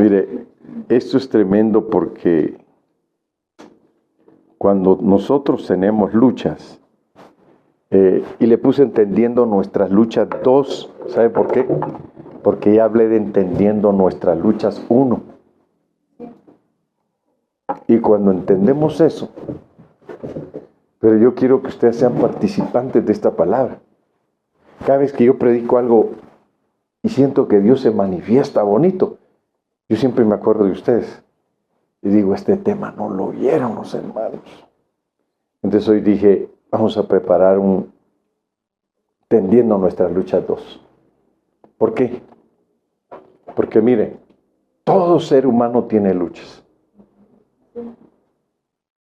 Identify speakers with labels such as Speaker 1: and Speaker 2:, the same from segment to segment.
Speaker 1: Mire, esto es tremendo porque cuando nosotros tenemos luchas, y le puse entendiendo nuestras luchas 2, ¿sabe por qué? Porque ya hablé de entendiendo nuestras luchas 1. Y cuando entendemos eso, pero yo quiero que ustedes sean participantes de esta palabra. Cada vez que yo predico algo y siento que Dios se manifiesta bonito, yo siempre me acuerdo de ustedes. Y digo, este tema no lo oyeron los hermanos. Entonces hoy dije, vamos a preparar un Entendiendo nuestras luchas 2. ¿Por qué? Porque mire, todo ser humano tiene luchas.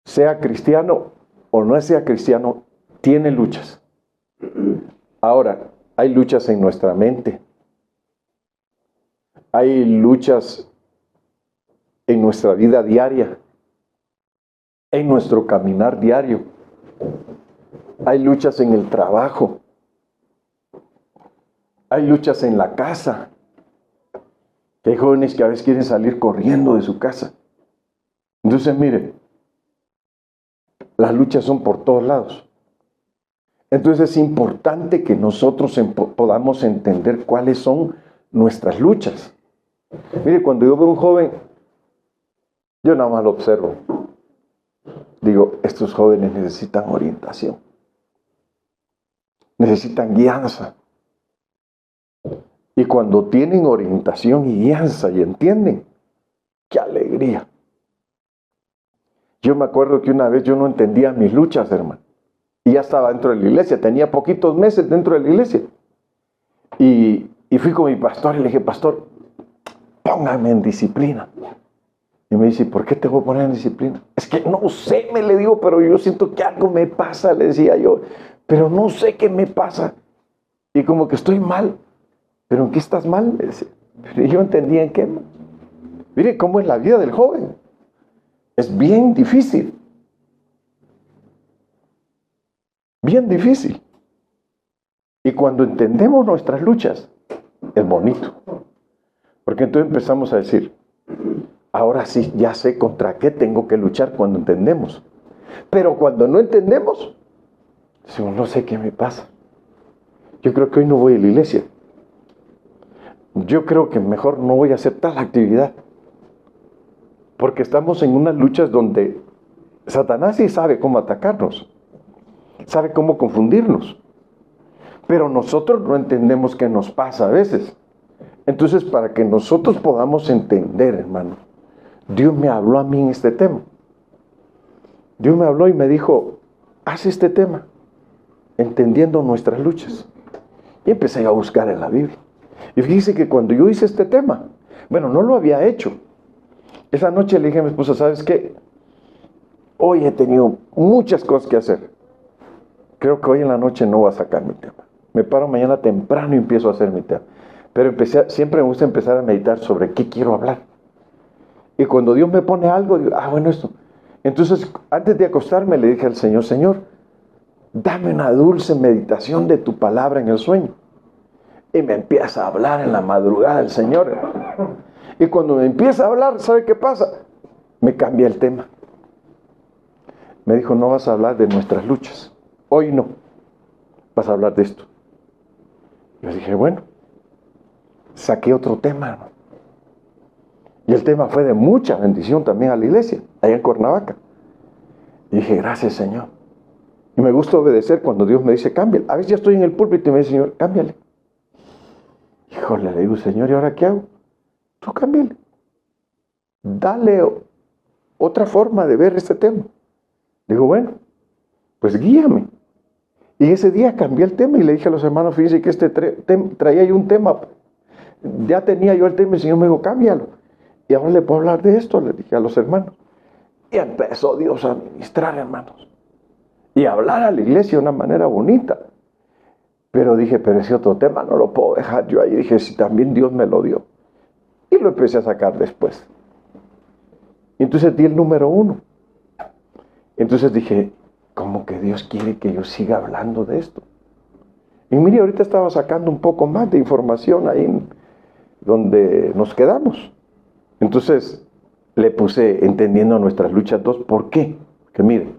Speaker 1: Sea cristiano o no sea cristiano, tiene luchas. Ahora, hay luchas en nuestra mente. Hay luchas en nuestra vida diaria, en nuestro caminar diario. Hay luchas en el trabajo. Hay luchas en la casa. Hay jóvenes que a veces quieren salir corriendo de su casa. Entonces, mire, las luchas son por todos lados. Entonces es importante que nosotros podamos entender cuáles son nuestras luchas. Mire, cuando yo veo a un joven, yo nada más lo observo. Digo, estos jóvenes necesitan orientación. Necesitan guianza. Y cuando tienen orientación y guianza y entienden, ¡qué alegría! Yo me acuerdo que una vez yo no entendía mis luchas, hermano. Y ya estaba dentro de la iglesia, tenía poquitos meses dentro de la iglesia. Y fui con mi pastor y le dije, pastor, póngame en disciplina. Y me dice, ¿por qué te voy a poner en disciplina? Es que no sé, me le digo, pero yo siento que algo me pasa, le decía yo. Pero no sé qué me pasa. Y como que estoy mal. ¿Pero en qué estás mal? Pero yo entendía en qué. Mire cómo es la vida del joven. Es bien difícil. Bien difícil. Y cuando entendemos nuestras luchas, es bonito. Porque entonces empezamos a decir, ahora sí, ya sé contra qué tengo que luchar cuando entendemos. Pero cuando no entendemos, decimos, no sé qué me pasa. Yo creo que hoy no voy a la iglesia. Yo creo que mejor no voy a hacer tal actividad. Porque estamos en unas luchas donde Satanás sí sabe cómo atacarnos. Sabe cómo confundirnos. Pero nosotros no entendemos qué nos pasa a veces. Entonces, para que nosotros podamos entender, hermano, Dios me habló a mí en este tema. Dios me habló y me dijo, haz este tema, entendiendo nuestras luchas. Y empecé a buscar en la Biblia. Y fíjese que cuando yo hice este tema, bueno, no lo había hecho. Esa noche le dije a mi esposa, ¿sabes qué? Hoy he tenido muchas cosas que hacer. Creo que hoy en la noche no voy a sacar mi tema. Me paro mañana temprano y empiezo a hacer mi tema. Pero siempre me gusta empezar a meditar sobre qué quiero hablar. Y cuando Dios me pone algo, digo, bueno, esto. Entonces, antes de acostarme, le dije al Señor, Señor, dame una dulce meditación de tu palabra en el sueño. Y me empieza a hablar en la madrugada el Señor. Y cuando me empieza a hablar, ¿sabe qué pasa? Me cambia el tema. Me dijo, no vas a hablar de nuestras luchas. Hoy no. Vas a hablar de esto. Yo dije, bueno. Saqué otro tema, ¿no? Y el tema fue de mucha bendición también a la iglesia, allá en Cuernavaca. Y dije, gracias, Señor. Y me gusta obedecer cuando Dios me dice, cámbiale. A veces ya estoy en el púlpito y me dice, Señor, cámbiale. Híjole, le digo, Señor, ¿y ahora qué hago? Tú cámbiale. Dale otra forma de ver este tema. Digo, bueno, pues guíame. Y ese día cambié el tema y le dije a los hermanos, fíjense que traía yo un tema. Ya tenía yo el tema y el Señor me dijo, cámbialo. Y ahora le puedo hablar de esto, le dije a los hermanos. Y empezó Dios a ministrar, hermanos. Y a hablar a la iglesia de una manera bonita. Pero dije, pero ese otro tema no lo puedo dejar yo ahí. Dije, si también Dios me lo dio. Y lo empecé a sacar después. Y entonces di el número 1. Entonces dije, ¿cómo que Dios quiere que yo siga hablando de esto? Y mire, ahorita estaba sacando un poco más de información ahí donde nos quedamos. Entonces le puse entendiendo nuestras luchas 2. ¿Por qué? Que miren,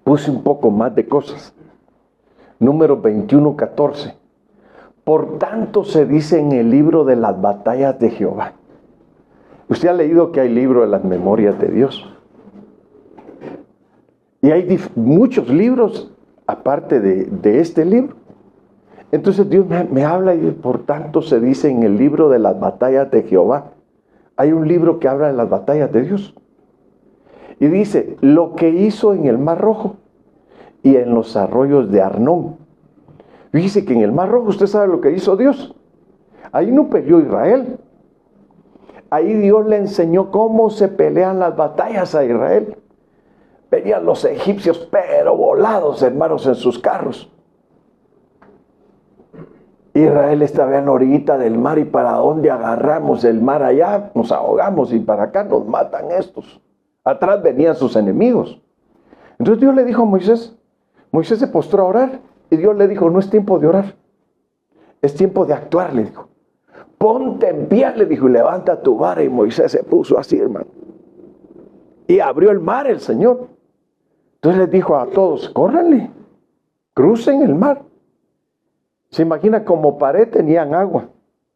Speaker 1: puse un poco más de cosas. Número 21:14. Por tanto se dice en el libro de las batallas de Jehová. Usted ha leído que hay libro de las memorias de Dios. Y hay muchos libros aparte de este libro. Entonces Dios me habla y por tanto se dice en el libro de las batallas de Jehová. Hay un libro que habla de las batallas de Dios. Y dice, lo que hizo en el Mar Rojo y en los arroyos de Arnón. Dice que en el Mar Rojo usted sabe lo que hizo Dios. Ahí no peleó Israel. Ahí Dios le enseñó cómo se pelean las batallas a Israel. Venían los egipcios pero volados, hermanos, en sus carros. Israel estaba en la orillita del mar y para dónde agarramos el mar allá, nos ahogamos y para acá nos matan estos. Atrás venían sus enemigos. Entonces Dios le dijo a Moisés se postró a orar y Dios le dijo, no es tiempo de orar, es tiempo de actuar, le dijo. Ponte en pie, le dijo, y levanta tu vara. Y Moisés se puso así, hermano. Y abrió el mar el Señor. Entonces les dijo a todos, córranle, crucen el mar. Se imagina como pared tenían agua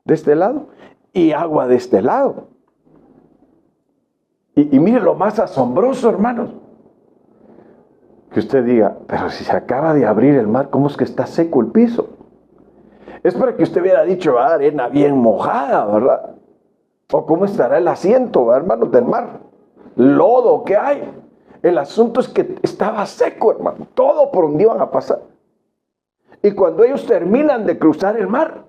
Speaker 1: de este lado y agua de este lado. Y mire lo más asombroso, hermanos. Que usted diga, pero si se acaba de abrir el mar, ¿cómo es que está seco el piso? Es para que usted hubiera dicho, arena bien mojada, ¿verdad? O cómo estará el asiento, hermanos, del mar. Lodo, ¿qué hay? El asunto es que estaba seco, hermano. Todo por donde iban a pasar. Y cuando ellos terminan de cruzar el mar,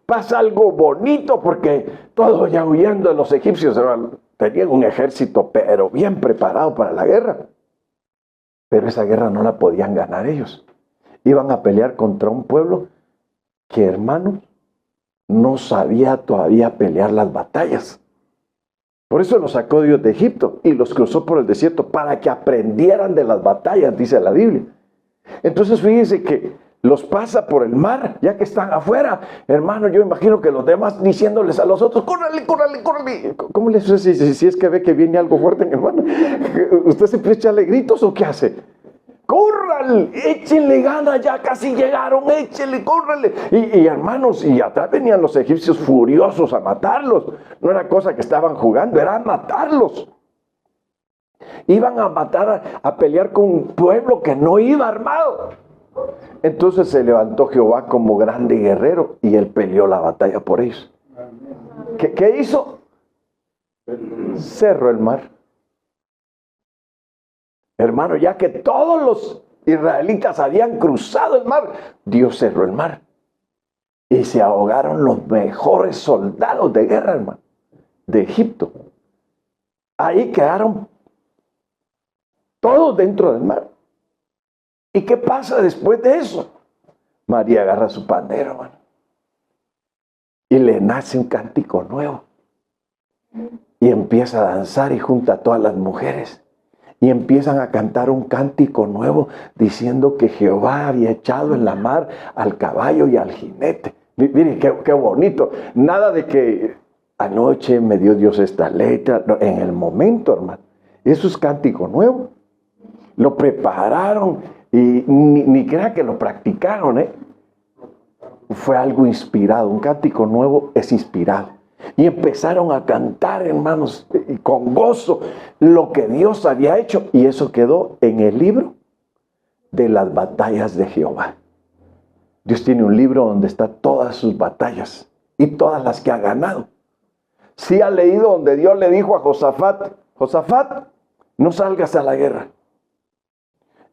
Speaker 1: pasa algo bonito porque todos ya huyendo de los egipcios, hermano, tenían un ejército pero bien preparado para la guerra. Pero esa guerra no la podían ganar ellos. Iban a pelear contra un pueblo que, hermanos, no sabía todavía pelear las batallas. Por eso los sacó Dios de Egipto y los cruzó por el desierto para que aprendieran de las batallas, dice la Biblia. Entonces fíjense que los pasa por el mar, ya que están afuera. Hermano, yo imagino que los demás diciéndoles a los otros, córrale, córrale, córrale. ¿Cómo les dice si es que ve que viene algo fuerte en el mar? ¿Usted se empieza a echarle gritos o qué hace? ¡Córrale! ¡Échenle ganas! Ya casi llegaron, échenle, córrale. Y hermanos, y atrás venían los egipcios furiosos a matarlos. No era cosa que estaban jugando, era matarlos. Iban a matar, a pelear con un pueblo que no iba armado. Entonces se levantó Jehová como grande guerrero y él peleó la batalla por ellos. ¿Qué hizo? Cerró el mar. Hermano, ya que todos los israelitas habían cruzado el mar, Dios cerró el mar. Y se ahogaron los mejores soldados de guerra, hermano, de Egipto. Ahí quedaron todos dentro del mar. ¿Y qué pasa después de eso? María agarra su pandero, hermano, y le nace un cántico nuevo. Y empieza a danzar y junta a todas las mujeres. Y empiezan a cantar un cántico nuevo diciendo que Jehová había echado en la mar al caballo y al jinete. Miren qué bonito. Nada de que anoche me dio Dios esta letra. No, en el momento, hermano. Eso es cántico nuevo. Lo prepararon y ni crea que lo practicaron, ¿eh? Fue algo inspirado. Un cántico nuevo es inspirado. Y empezaron a cantar, hermanos, con gozo lo que Dios había hecho. Y eso quedó en el libro de las batallas de Jehová. Dios tiene un libro donde están todas sus batallas y todas las que ha ganado. Sí ha leído donde Dios le dijo a Josafat, Josafat, no salgas a la guerra.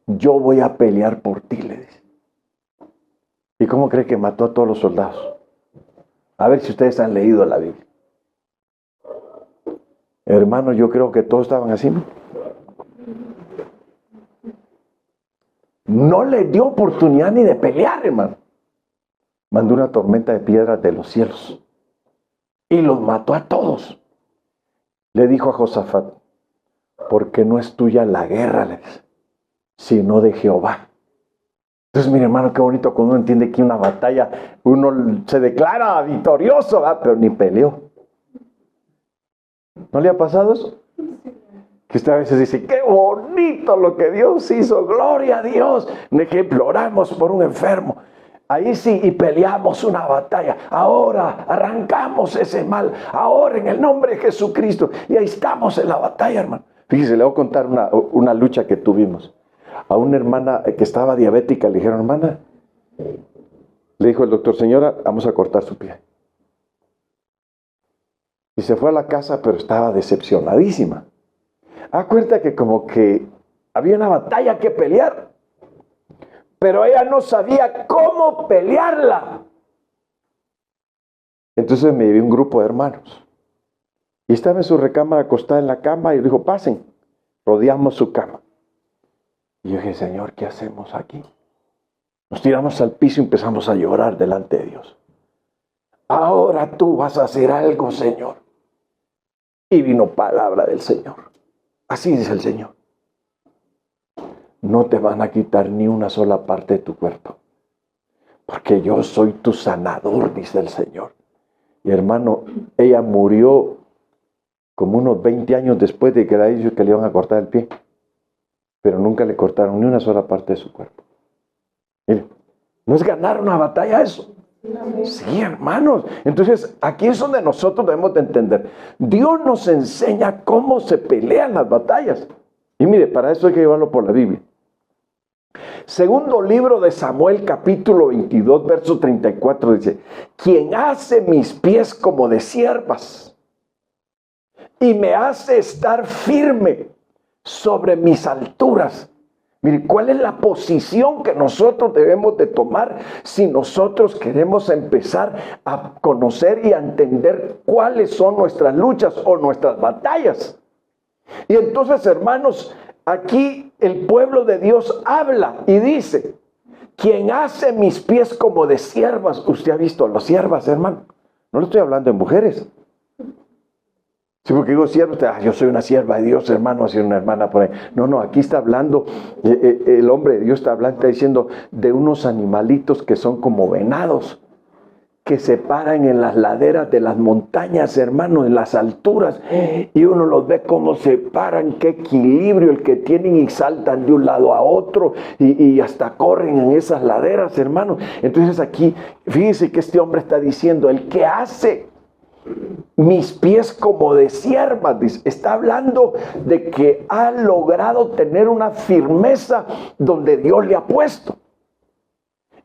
Speaker 1: Yo voy a pelear por ti, le dice. ¿Y cómo cree que mató a todos los soldados? A ver si ustedes han leído la Biblia. Hermano, yo creo que todos estaban así, ¿no? No le dio oportunidad ni de pelear, hermano. Mandó una tormenta de piedras de los cielos y los mató a todos. Le dijo a Josafat, porque no es tuya la guerra, le dice, sino de Jehová. Entonces, mi hermano, qué bonito cuando uno entiende que una batalla, uno se declara victorioso, pero ni peleó. ¿No le ha pasado eso? Que usted a veces dice, qué bonito lo que Dios hizo, gloria a Dios. Un ejemplo, oramos por un enfermo. Ahí sí, y peleamos una batalla. Ahora arrancamos ese mal. Ahora en el nombre de Jesucristo. Y ahí estamos en la batalla, hermano. Fíjese, le voy a contar una lucha que tuvimos. A una hermana que estaba diabética le dijeron, hermana, le dijo el doctor, señora, vamos a cortar su pie. Y se fue a la casa, pero estaba decepcionadísima. Acuérdate que como que había una batalla que pelear, pero ella no sabía cómo pelearla. Entonces me llevé un grupo de hermanos. Y estaba en su recámara acostada en la cama y dijo, pasen. Rodeamos su cama. Y yo dije, Señor, ¿qué hacemos aquí? Nos tiramos al piso y empezamos a llorar delante de Dios. Ahora tú vas a hacer algo, Señor. Y vino palabra del Señor. Así dice el Señor. No te van a quitar ni una sola parte de tu cuerpo. Porque yo soy tu sanador, dice el Señor. Y hermano, ella murió como unos 20 años después de que le dijo que le iban a cortar el pie. Pero nunca le cortaron ni una sola parte de su cuerpo. Mire, ¿no es ganar una batalla eso? Sí, hermanos. Entonces, aquí es donde nosotros debemos de entender. Dios nos enseña cómo se pelean las batallas. Y mire, para eso hay que llevarlo por la Biblia. Segundo libro de Samuel, capítulo 22, verso 34, dice, quien hace mis pies como de siervas y me hace estar firme sobre mis alturas. Mire, ¿cuál es la posición que nosotros debemos de tomar si nosotros queremos empezar a conocer y a entender cuáles son nuestras luchas o nuestras batallas? Y entonces, hermanos, aquí el pueblo de Dios habla y dice, quien hace mis pies como de siervas. Usted ha visto a las siervas, hermano. No le estoy hablando de mujeres. Sí, porque digo sierva, yo soy una sierva de Dios, hermano, así una hermana por ahí. No, aquí está hablando, el hombre de Dios está hablando, está diciendo de unos animalitos que son como venados, que se paran en las laderas de las montañas, hermano, en las alturas, y uno los ve cómo se paran, qué equilibrio el que tienen y saltan de un lado a otro, y hasta corren en esas laderas, hermano. Entonces aquí, fíjese que este hombre está diciendo, el que hace mis pies como de siervas, está hablando de que ha logrado tener una firmeza donde Dios le ha puesto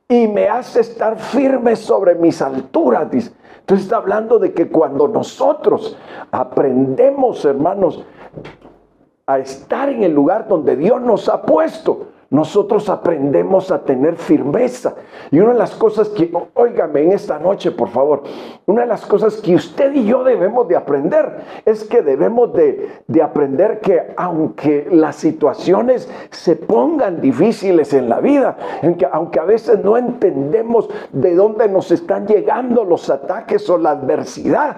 Speaker 1: y me hace estar firme sobre mis alturas, dice. Entonces está hablando de que cuando nosotros aprendemos, hermanos, a estar en el lugar donde Dios nos ha puesto, nosotros aprendemos a tener firmeza. Y una de las cosas que, óigame en esta noche, por favor, una de las cosas que usted y yo debemos de aprender es que debemos de aprender que aunque las situaciones se pongan difíciles en la vida, aunque a veces no entendemos de dónde nos están llegando los ataques o la adversidad,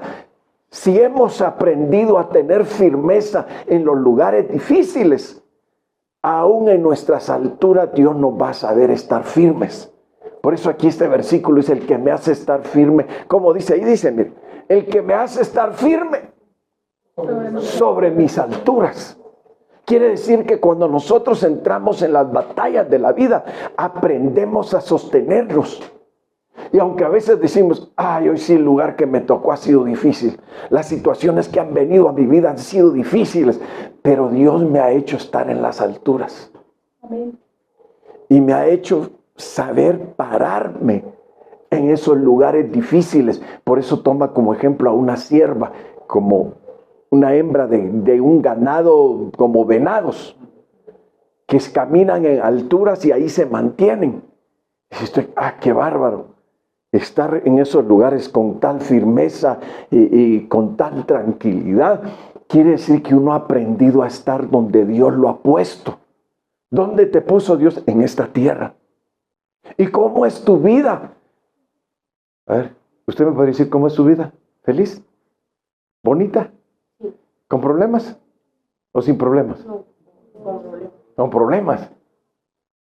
Speaker 1: si hemos aprendido a tener firmeza en los lugares difíciles, aún en nuestras alturas Dios nos va a saber estar firmes. Por eso aquí este versículo dice, el que me hace estar firme. Como dice ahí, dice, mire, el que me hace estar firme sobre mis alturas. Quiere decir que cuando nosotros entramos en las batallas de la vida, aprendemos a sostenernos. Y aunque a veces decimos, hoy sí el lugar que me tocó ha sido difícil, las situaciones que han venido a mi vida han sido difíciles, pero Dios me ha hecho estar en las alturas. Amén. Y me ha hecho saber pararme en esos lugares difíciles. Por eso toma como ejemplo a una sierva, como una hembra de un ganado, como venados, que caminan en alturas y ahí se mantienen. Y estoy, qué bárbaro. Estar en esos lugares con tal firmeza y con tal tranquilidad, quiere decir que uno ha aprendido a estar donde Dios lo ha puesto. ¿Dónde te puso Dios? En esta tierra. ¿Y cómo es tu vida? A ver, ¿usted me puede decir cómo es su vida? ¿Feliz? ¿Bonita? ¿Con problemas? ¿O sin problemas?
Speaker 2: No, con problemas.
Speaker 1: Con problemas.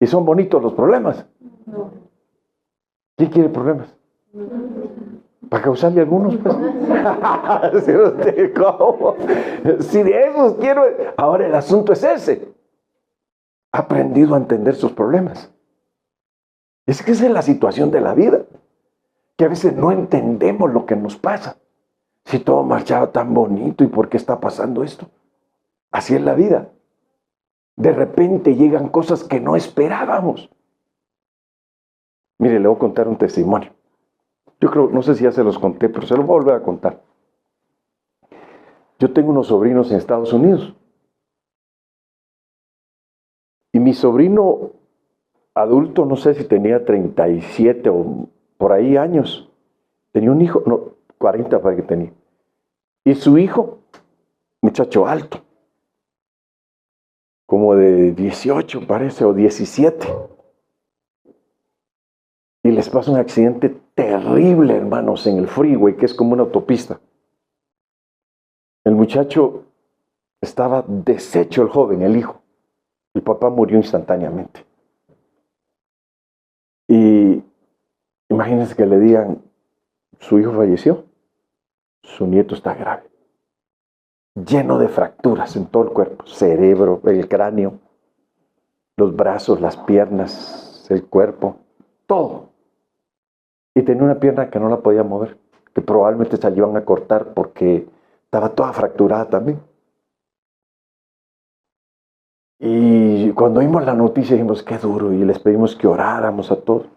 Speaker 1: ¿Y son bonitos los problemas?
Speaker 2: No.
Speaker 1: ¿Quién quiere problemas? Para causarle a algunos, pues. Si no sé cómo. Si de esos quiero. Ahora el asunto es ese. Ha aprendido a entender sus problemas. Es que esa es la situación de la vida. Que a veces no entendemos lo que nos pasa. Si todo marchaba tan bonito, ¿y por qué está pasando esto? Así es la vida. De repente llegan cosas que no esperábamos. Mire, le voy a contar un testimonio. Yo creo, no sé si ya se los conté, pero se los voy a volver a contar. Yo tengo unos sobrinos en Estados Unidos. Y mi sobrino adulto, no sé si tenía 37 o por ahí años, tenía un hijo, no, 40 parece que tenía. Y su hijo, muchacho alto, como de 18 parece, o 17. Y les pasa un accidente terrible, hermanos, en el freeway, que es como una autopista. El muchacho estaba deshecho, el joven, el hijo. El papá murió instantáneamente. Y imagínense que le digan, su hijo falleció, su nieto está grave. Lleno de fracturas en todo el cuerpo, cerebro, el cráneo, los brazos, las piernas, el cuerpo, todo. Y tenía una pierna que no la podía mover, que probablemente se la iban a cortar porque estaba toda fracturada también. Y cuando vimos la noticia dijimos, qué duro, y les pedimos que oráramos a todos.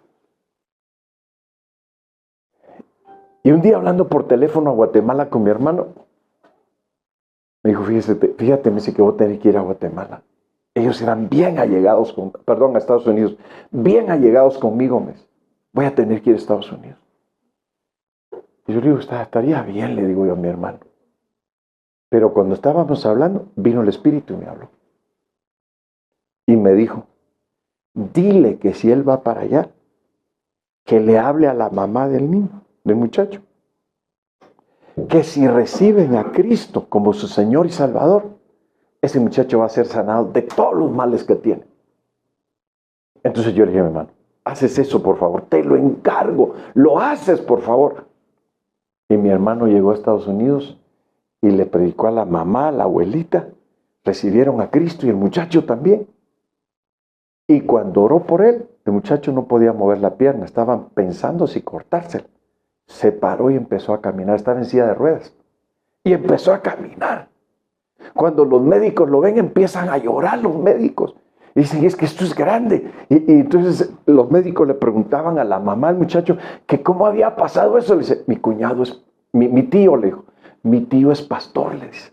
Speaker 1: Y un día hablando por teléfono a Guatemala con mi hermano, me dijo, fíjate, me dice que voy a tener que ir a Guatemala. Ellos eran bien allegados, a Estados Unidos, bien allegados conmigo, me dice, voy a tener que ir a Estados Unidos. Y yo le digo, estaría bien, le digo yo a mi hermano. Pero cuando estábamos hablando, vino el Espíritu y me habló. Y me dijo, dile que si él va para allá, que le hable a la mamá del niño, del muchacho. Que si reciben a Cristo como su Señor y Salvador, ese muchacho va a ser sanado de todos los males que tiene. Entonces yo le dije a mi hermano, haces eso por favor, te lo encargo, lo haces por favor. Y mi hermano llegó a Estados Unidos y le predicó a la mamá, a la abuelita, recibieron a Cristo y el muchacho también. Y cuando oró por él, el muchacho no podía mover la pierna, estaban pensando si cortársela. Se paró y empezó a caminar, estaba en silla de ruedas. Y empezó a caminar. Cuando los médicos lo ven, empiezan a llorar los médicos. Y dicen, es que esto es grande. Y entonces los médicos le preguntaban a la mamá del muchacho que cómo había pasado eso. Le dice, mi cuñado es, mi tío, le dijo, mi tío es pastor, le dice.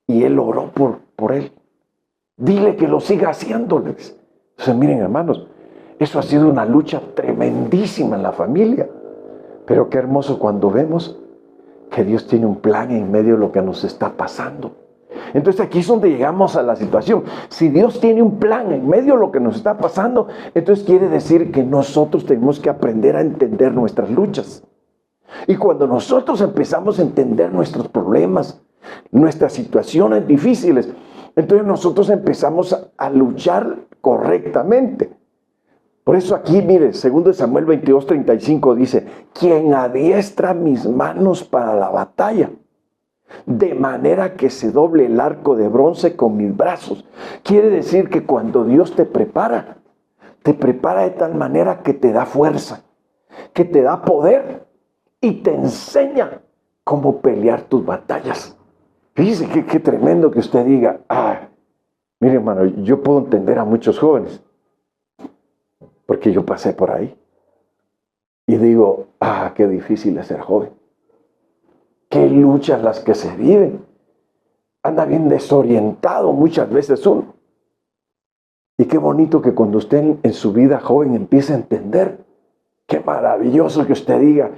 Speaker 1: Y él oró por él. Dile que lo siga haciendo, le dice. Entonces, miren, hermanos, eso ha sido una lucha tremendísima en la familia. Pero qué hermoso cuando vemos que Dios tiene un plan en medio de lo que nos está pasando. Entonces aquí es donde llegamos a la situación. Si Dios tiene un plan en medio de lo que nos está pasando, entonces quiere decir que nosotros tenemos que aprender a entender nuestras luchas. Y cuando nosotros empezamos a entender nuestros problemas, nuestras situaciones difíciles, entonces nosotros empezamos a luchar correctamente. Por eso aquí, mire, 2 Samuel 22:35 dice, quien adiestra mis manos para la batalla, de manera que se doble el arco de bronce con mis brazos. Quiere decir que cuando Dios te prepara de tal manera que te da fuerza, que te da poder y te enseña cómo pelear tus batallas. Fíjese qué tremendo que usted diga, mire hermano, yo puedo entender a muchos jóvenes, porque yo pasé por ahí. Y digo, qué difícil es ser joven. Qué luchas las que se viven. Anda bien desorientado muchas veces uno. Y qué bonito que cuando usted en su vida joven empiece a entender. Qué maravilloso que usted diga,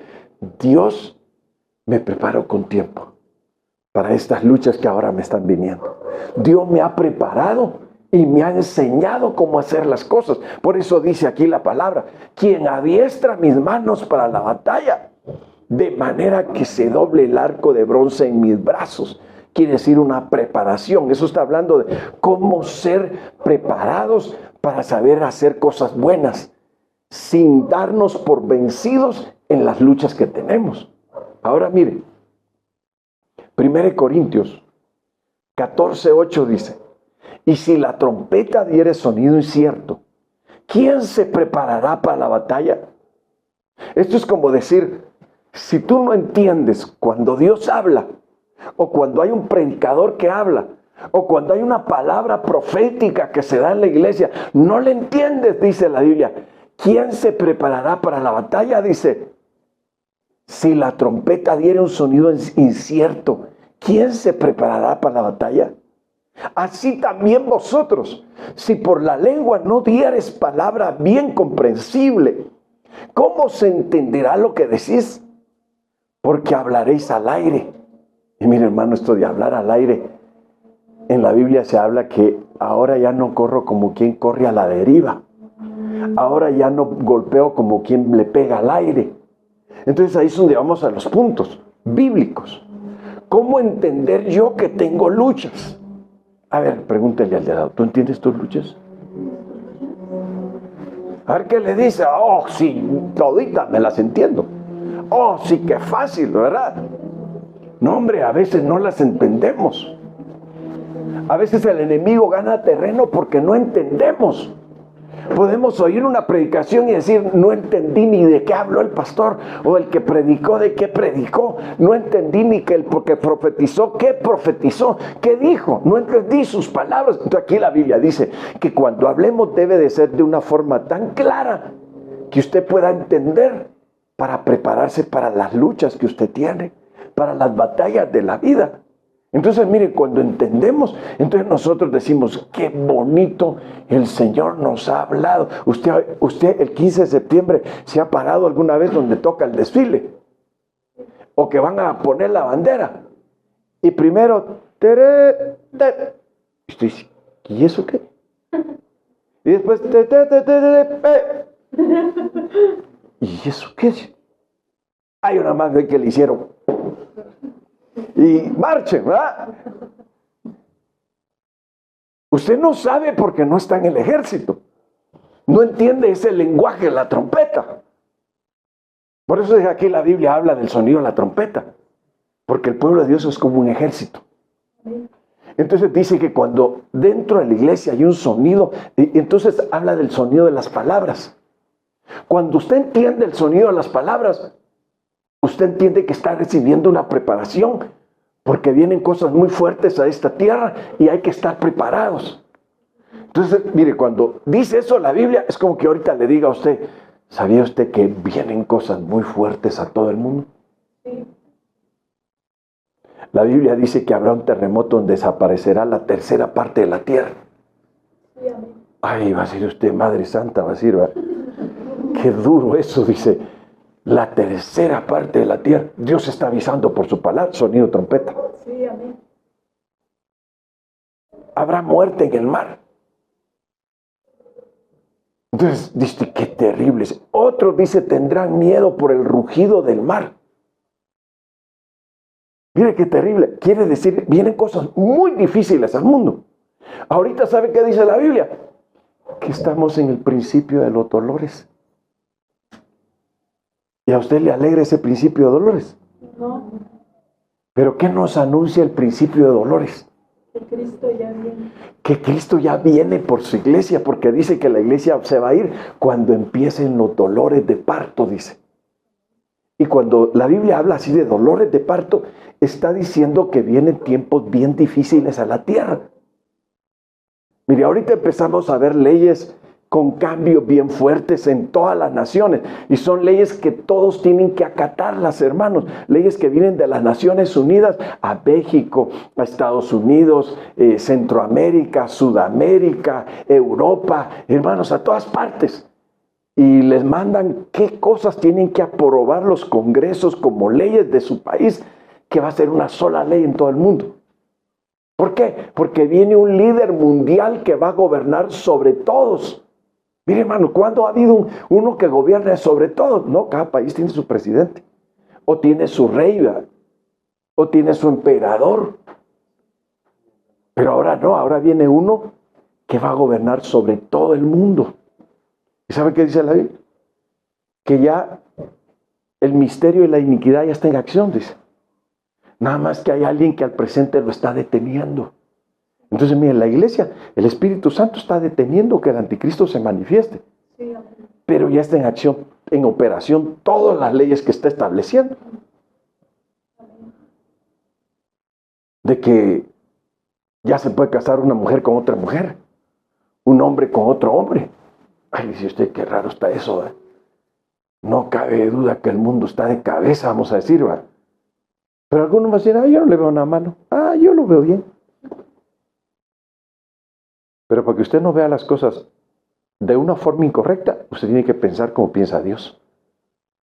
Speaker 1: Dios me preparó con tiempo para estas luchas que ahora me están viniendo. Dios me ha preparado y me ha enseñado cómo hacer las cosas. Por eso dice aquí la palabra, quien adiestra mis manos para la batalla, de manera que se doble el arco de bronce en mis brazos. Quiere decir una preparación. Eso está hablando de cómo ser preparados para saber hacer cosas buenas, sin darnos por vencidos en las luchas que tenemos. Ahora mire, 1 Corintios 14:8 dice, y si la trompeta diere sonido incierto, ¿quién se preparará para la batalla? Esto es como decir, si tú no entiendes cuando Dios habla, o cuando hay un predicador que habla, o cuando hay una palabra profética que se da en la iglesia, no le entiendes, dice la Biblia. ¿Quién se preparará para la batalla? Dice, si la trompeta diere un sonido incierto, ¿quién se preparará para la batalla? Así también vosotros, si por la lengua no dieres palabra bien comprensible, ¿cómo se entenderá lo que decís? Porque hablaréis al aire. Y mire, hermano, esto de hablar al aire, en la Biblia se habla que ahora ya no corro como quien corre a la deriva. Ahora ya no golpeo como quien le pega al aire. Entonces ahí es donde vamos a los puntos bíblicos. ¿Cómo entender yo que tengo luchas? A ver, pregúntale al de al lado, ¿tú entiendes tus luchas? A ver qué le dice. Oh, sí, toditas me las entiendo. Oh, sí, qué fácil, ¿verdad? No, hombre, a veces no las entendemos. A veces el enemigo gana terreno porque no entendemos. Podemos oír una predicación y decir, no entendí ni de qué habló el pastor, o el que predicó de qué predicó, no entendí ni que el que profetizó, qué profetizó, qué dijo, no entendí sus palabras. Entonces aquí la Biblia dice que cuando hablemos debe de ser de una forma tan clara que usted pueda entender para prepararse para las luchas que usted tiene, para las batallas de la vida. Entonces, mire, cuando entendemos, entonces nosotros decimos, qué bonito el Señor nos ha hablado. Usted el 15 de septiembre se ha parado alguna vez donde toca el desfile, o que van a poner la bandera, y primero, y usted dice, ¿y eso qué? Y después, ¿y eso qué? Hay una manga que le hicieron. Y marchen, ¿verdad? Usted no sabe porque no está en el ejército. No entiende ese lenguaje de la trompeta. Por eso es que aquí la Biblia habla del sonido de la trompeta. Porque el pueblo de Dios es como un ejército. Entonces dice que cuando dentro de la iglesia hay un sonido, entonces habla del sonido de las palabras. Cuando usted entiende el sonido de las palabras, usted entiende que está recibiendo una preparación, porque vienen cosas muy fuertes a esta tierra y hay que estar preparados. Entonces, mire, cuando dice eso la Biblia, es como que ahorita le diga a usted, ¿sabía usted que vienen cosas muy fuertes a todo el mundo? Sí. La Biblia dice que habrá un terremoto donde desaparecerá la tercera parte de la tierra. Sí, amén. Ay, va a decir usted, Madre Santa, va a decir, ¿va? Qué duro eso, dice. La tercera parte de la tierra. Dios está avisando por su palabra, sonido trompeta. Sí, amén. Habrá muerte en el mar. Entonces dice, qué terrible. Otros dice, tendrán miedo por el rugido del mar. Mire qué terrible. Quiere decir, vienen cosas muy difíciles al mundo. Ahorita, ¿sabe qué dice la Biblia? Que estamos en el principio de los dolores. ¿Y a usted le alegra ese principio de dolores? No. ¿Pero qué nos anuncia el principio de dolores? Que Cristo ya viene. Que Cristo ya viene por su iglesia, porque dice que la iglesia se va a ir cuando empiecen los dolores de parto, dice. Y cuando la Biblia habla así de dolores de parto, está diciendo que vienen tiempos bien difíciles a la tierra. Mire, ahorita empezamos a ver leyes con cambios bien fuertes en todas las naciones. Y son leyes que todos tienen que acatarlas, hermanos. Leyes que vienen de las Naciones Unidas a México, a Estados Unidos, Centroamérica, Sudamérica, Europa, hermanos, a todas partes. Y les mandan qué cosas tienen que aprobar los congresos como leyes de su país, que va a ser una sola ley en todo el mundo. ¿Por qué? Porque viene un líder mundial que va a gobernar sobre todos. Mire, hermano, ¿cuándo ha habido uno que gobierne sobre todo? No, cada país tiene su presidente, o tiene su rey, ¿verdad? O tiene su emperador. Pero ahora no, ahora viene uno que va a gobernar sobre todo el mundo. ¿Y sabe qué dice la Biblia? Que ya el misterio de la iniquidad ya está en acción, dice. Nada más que hay alguien que al presente lo está deteniendo. Entonces, miren, la iglesia, el Espíritu Santo está deteniendo que el anticristo se manifieste. Sí, pero ya está en acción, en operación, todas las leyes que está estableciendo. De que ya se puede casar una mujer con otra mujer, un hombre con otro hombre. Ay, dice usted, qué raro está eso, ¿eh? No cabe duda que el mundo está de cabeza, vamos a decir, ¿verdad? Pero algunos me dicen, yo no le veo nada malo. Yo lo veo bien. Pero para que usted no vea las cosas de una forma incorrecta, usted tiene que pensar como piensa Dios.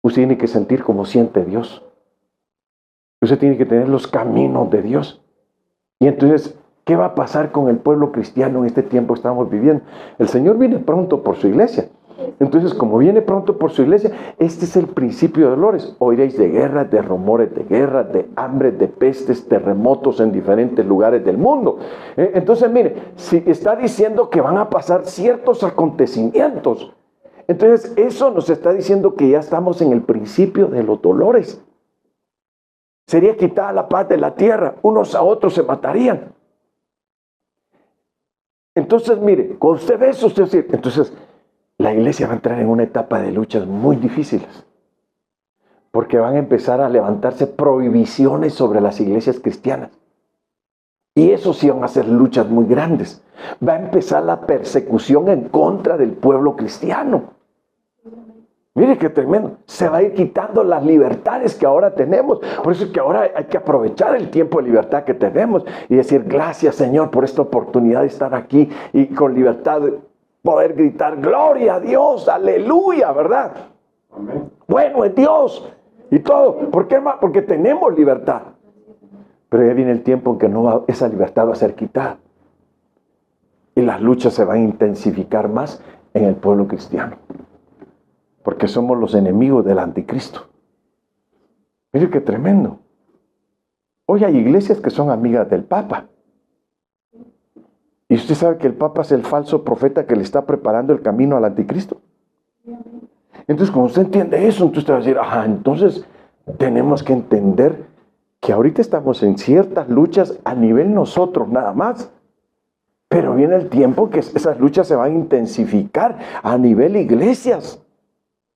Speaker 1: Usted tiene que sentir como siente Dios. Usted tiene que tener los caminos de Dios. Y entonces, ¿qué va a pasar con el pueblo cristiano en este tiempo que estamos viviendo? El Señor viene pronto por su iglesia. Entonces, como viene pronto por su iglesia, este es el principio de dolores. Oiréis de guerras, de rumores de guerras, de hambre, de pestes, terremotos en diferentes lugares del mundo. Entonces, mire, si está diciendo que van a pasar ciertos acontecimientos, entonces eso nos está diciendo que ya estamos en el principio de los dolores. Sería quitada la paz de la tierra, unos a otros se matarían. Entonces, mire, cuando usted ve eso, usted dice, entonces la iglesia va a entrar en una etapa de luchas muy difíciles, porque van a empezar a levantarse prohibiciones sobre las iglesias cristianas. Y eso sí van a ser luchas muy grandes. Va a empezar la persecución en contra del pueblo cristiano. Mire qué tremendo. Se va a ir quitando las libertades que ahora tenemos. Por eso es que ahora hay que aprovechar el tiempo de libertad que tenemos y decir, gracias Señor por esta oportunidad de estar aquí y con libertad de poder gritar, gloria a Dios, aleluya, ¿verdad? Amén. Bueno es Dios y todo. ¿Por qué más? Porque tenemos libertad. Pero ya viene el tiempo en que esa libertad va a ser quitada. Y las luchas se van a intensificar más en el pueblo cristiano. Porque somos los enemigos del anticristo. Mire qué tremendo. Hoy hay iglesias que son amigas del Papa. ¿Y usted sabe que el Papa es el falso profeta que le está preparando el camino al anticristo? Entonces, cuando usted entiende eso, entonces usted va a decir, entonces tenemos que entender que ahorita estamos en ciertas luchas a nivel nosotros nada más. Pero viene el tiempo que esas luchas se van a intensificar a nivel iglesias.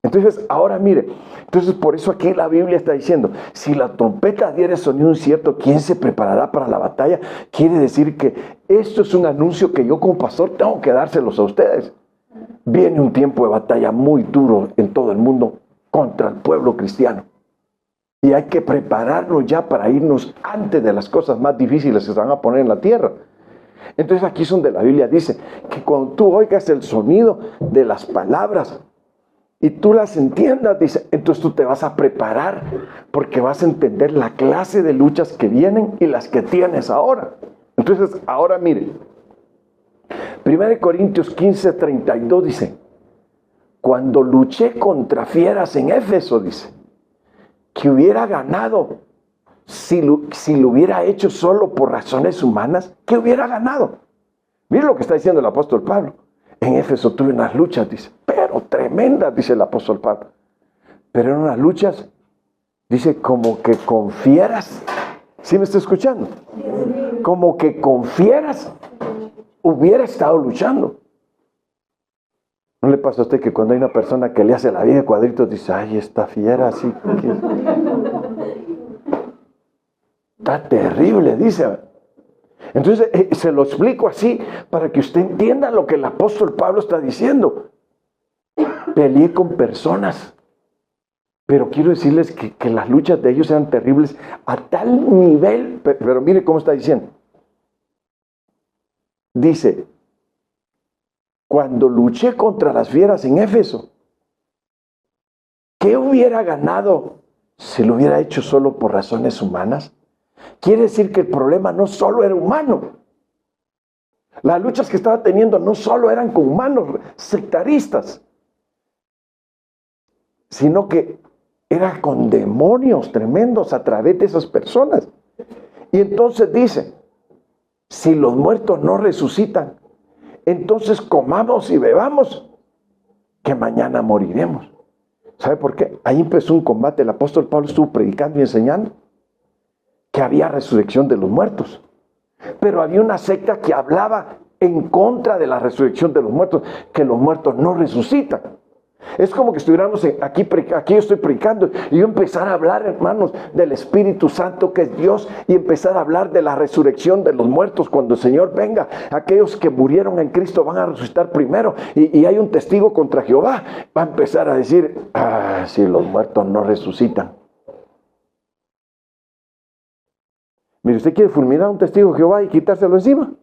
Speaker 1: Entonces, ahora mire, entonces por eso aquí la Biblia está diciendo, si la trompeta diere sonido incierto, ¿quién se preparará para la batalla? Quiere decir que esto es un anuncio que yo como pastor tengo que dárselos a ustedes. Viene un tiempo de batalla muy duro en todo el mundo contra el pueblo cristiano. Y hay que prepararnos ya para irnos antes de las cosas más difíciles que se van a poner en la tierra. Entonces aquí es donde la Biblia dice que cuando tú oigas el sonido de las palabras, y tú las entiendas, dice, entonces tú te vas a preparar porque vas a entender la clase de luchas que vienen y las que tienes ahora. Entonces, ahora mire, 1 Corintios 15:32 dice, cuando luché contra fieras en Éfeso, dice, que hubiera ganado, si lo hubiera hecho solo por razones humanas, ¿qué hubiera ganado? Mire lo que está diciendo el apóstol Pablo. En Éfeso tuve unas luchas, dice, pero tremendas, dice el apóstol Pablo. Pero eran unas luchas, dice, como que con fieras. ¿Sí me está escuchando? Como que con fieras hubiera estado luchando. ¿No le pasa a usted que cuando hay una persona que le hace la vida de cuadritos, dice, ay, esta fiera así que está terrible, dice? Entonces, se lo explico así para que usted entienda lo que el apóstol Pablo está diciendo. Peleé con personas, pero quiero decirles que las luchas de ellos eran terribles a tal nivel, pero mire cómo está diciendo. Dice, cuando luché contra las fieras en Éfeso, ¿qué hubiera ganado si lo hubiera hecho solo por razones humanas? Quiere decir que el problema no solo era humano. Las luchas que estaba teniendo no solo eran con humanos sectaristas, sino que era con demonios tremendos a través de esas personas. Y entonces dice, si los muertos no resucitan, entonces comamos y bebamos, que mañana moriremos. ¿Sabe por qué? Ahí empezó un combate. El apóstol Pablo estuvo predicando y enseñando que había resurrección de los muertos. Pero había una secta que hablaba en contra de la resurrección de los muertos, que los muertos no resucitan. Es como que estuviéramos aquí yo estoy predicando y yo empezar a hablar, hermanos, del Espíritu Santo que es Dios, y empezar a hablar de la resurrección de los muertos cuando el Señor venga. Aquellos que murieron en Cristo van a resucitar primero, y hay un testigo contra Jehová. Va a empezar a decir, si los muertos no resucitan. Mire, ¿usted quiere fulminar a un testigo de Jehová y quitárselo encima?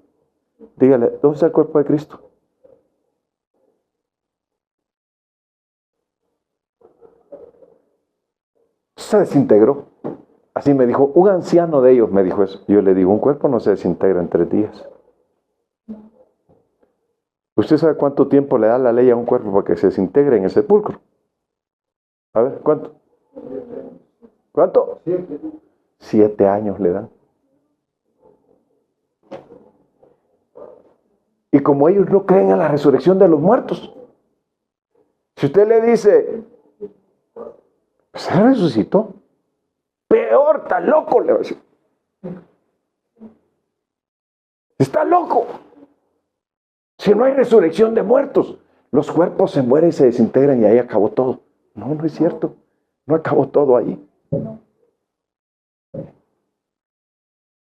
Speaker 1: Dígale, ¿dónde está el cuerpo de Cristo? Se desintegró. Así me dijo, un anciano de ellos me dijo eso. Yo le digo, un cuerpo no se desintegra en 3 días. ¿Usted sabe cuánto tiempo le da la ley a un cuerpo para que se desintegre en el sepulcro? A ver, ¿cuánto? ¿Cuánto? 7 años le dan. Y como ellos no creen en la resurrección de los muertos, si usted le dice, pues él resucitó, peor, está loco, le va a decir. Está loco. Si no hay resurrección de muertos, los cuerpos se mueren y se desintegran y ahí acabó todo. No, no es cierto. No acabó todo ahí.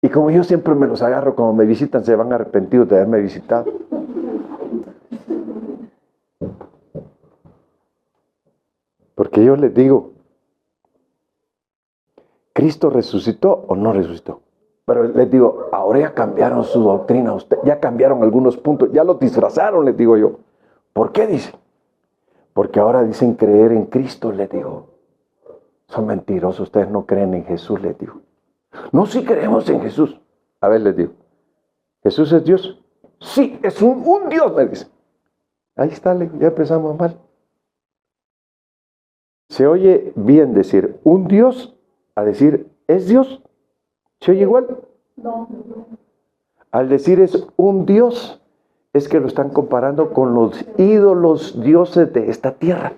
Speaker 1: Y como yo siempre me los agarro, cuando me visitan, se van arrepentidos de haberme visitado. Porque yo les digo, ¿Cristo resucitó o no resucitó? Pero les digo, ahora ya cambiaron su doctrina, ya cambiaron algunos puntos, ya los disfrazaron, les digo yo. ¿Por qué dicen? Porque ahora dicen creer en Cristo, les digo. Son mentirosos, ustedes no creen en Jesús, les digo. No, sí creemos en Jesús. A ver, les digo, ¿Jesús es Dios? Sí, es un Dios, me dicen. Ahí está, ya empezamos mal. Se oye bien decir un Dios a decir ¿es Dios? ¿Se oye igual?
Speaker 2: No.
Speaker 1: Al decir es un Dios, es que lo están comparando con los ídolos dioses de esta tierra.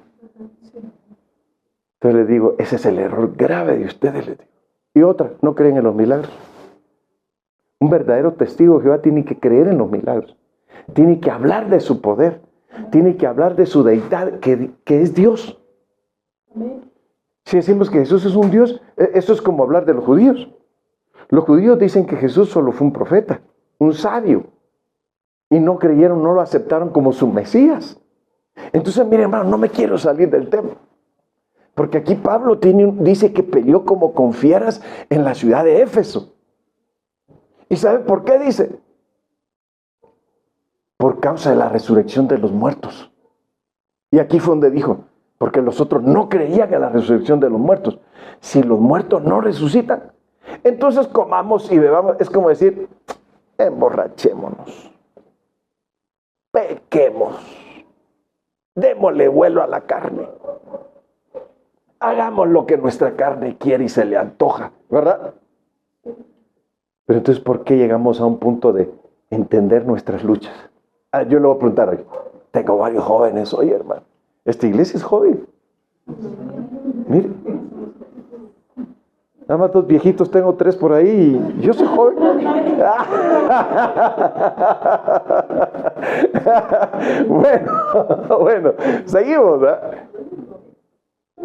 Speaker 1: Entonces les digo, ese es el error grave de ustedes, les digo. Y otra, no creen en los milagros. Un verdadero testigo de Jehová tiene que creer en los milagros. Tiene que hablar de su poder. Tiene que hablar de su deidad, que es Dios.
Speaker 2: Amén.
Speaker 1: Si decimos que Jesús es un Dios, eso es como hablar de los judíos. Los judíos dicen que Jesús solo fue un profeta, un sabio. Y no creyeron, no lo aceptaron como su Mesías. Entonces, miren, hermano, no me quiero salir del tema. Porque aquí Pablo dice que peleó como con fieras en la ciudad de Éfeso. ¿Y sabe por qué dice? Por causa de la resurrección de los muertos. Y aquí fue donde dijo, porque los otros no creían en la resurrección de los muertos. Si los muertos no resucitan, entonces comamos y bebamos. Es como decir, emborrachémonos, pequemos, démosle vuelo a la carne. Hagamos lo que nuestra carne quiere y se le antoja, ¿verdad? Pero entonces, ¿por qué llegamos a un punto de entender nuestras luchas? Yo le voy a preguntar hoy. Tengo varios jóvenes hoy, hermano. Esta iglesia es joven. Mire. Nada más 2 viejitos, tengo 3 por ahí y yo soy joven. Bueno, seguimos, ¿eh?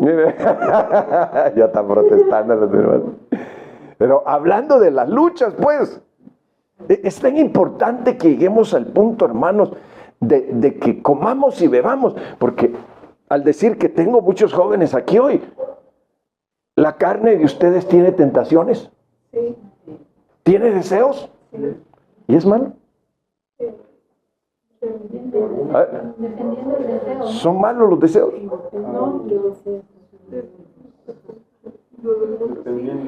Speaker 1: Mire, ya están protestando los hermanos. Pero hablando de las luchas, pues, es tan importante que lleguemos al punto, hermanos, de que comamos y bebamos. Porque al decir que tengo muchos jóvenes aquí hoy, ¿la carne de ustedes tiene tentaciones?
Speaker 2: Sí.
Speaker 1: ¿Tiene deseos?
Speaker 2: Sí.
Speaker 1: ¿Y es malo?
Speaker 2: Sí. Defendiendo el deseo.
Speaker 1: ¿Son malos los deseos?
Speaker 2: No, yo sé.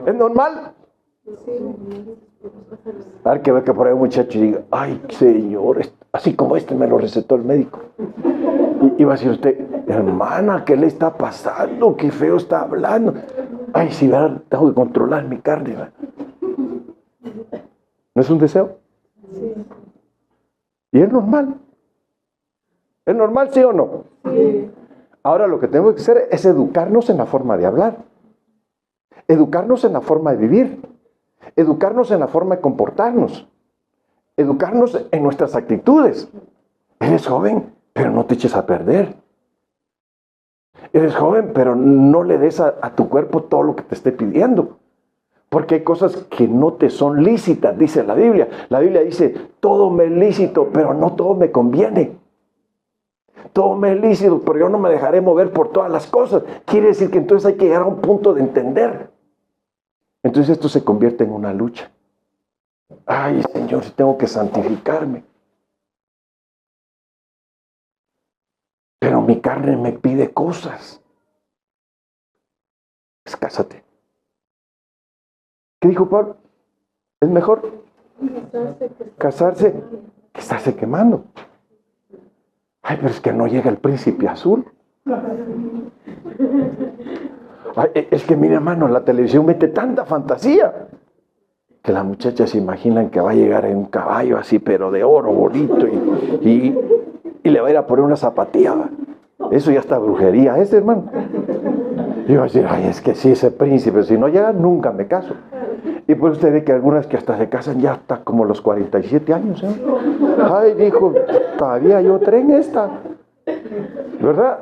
Speaker 1: ¿Es normal?
Speaker 2: Sí.
Speaker 1: A ver que ve que por ahí un muchacho y diga, ay, Señor, así como me lo recetó el médico. Y va a decir usted, hermana, ¿qué le está pasando? Qué feo está hablando. Ay, sí, ¿verdad? Tengo que controlar mi carne, ¿verdad? ¿No es un deseo?
Speaker 2: Sí.
Speaker 1: ¿Y es normal? ¿Es normal, sí o no?
Speaker 2: Sí.
Speaker 1: Ahora lo que tenemos que hacer es educarnos en la forma de hablar, educarnos en la forma de vivir, educarnos en la forma de comportarnos, educarnos en nuestras actitudes. Eres joven, pero no te eches a perder. Eres joven, pero no le des a tu cuerpo todo lo que te esté pidiendo. Porque hay cosas que no te son lícitas, dice la Biblia. La Biblia dice, todo me es lícito, pero no todo me conviene. Todo me es lícito, pero yo no me dejaré mover por todas las cosas. Quiere decir que entonces hay que llegar a un punto de entender. Entonces esto se convierte en una lucha. Ay, Señor, si tengo que santificarme. Pero mi carne me pide cosas. Pues cásate. ¿Qué dijo Pablo? Es mejor casarse que estarse quemando. Ay, pero es que no llega el príncipe azul. Ay, es que mira, hermano, la televisión mete tanta fantasía que las muchachas se imaginan que va a llegar en un caballo así, pero de oro bonito y le va a ir a poner una zapatilla. ¿Va? Eso ya está brujería, hermano. Y va a decir, ay, es que sí, ese príncipe, si no llega, nunca me caso. Y pues usted ve que algunas que hasta se casan ya hasta como los 47 años. ¿Eh? Ay, dijo, todavía yo tren esta. ¿Verdad?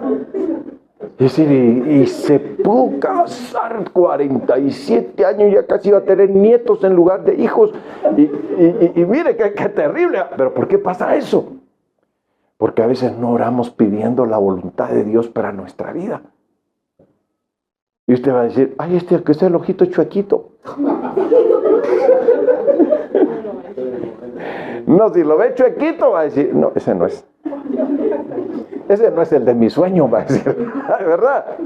Speaker 1: Y se pudo casar 47 años, ya casi iba a tener nietos en lugar de hijos. Y mire, qué terrible. Pero ¿por qué pasa eso? Porque a veces no oramos pidiendo la voluntad de Dios para nuestra vida. Y usted va a decir, ay, que es el ojito chuequito. No, si lo ve chuequito, va a decir, no, ese no es. Ese no es el de mi sueño, va a decir. ¿Verdad?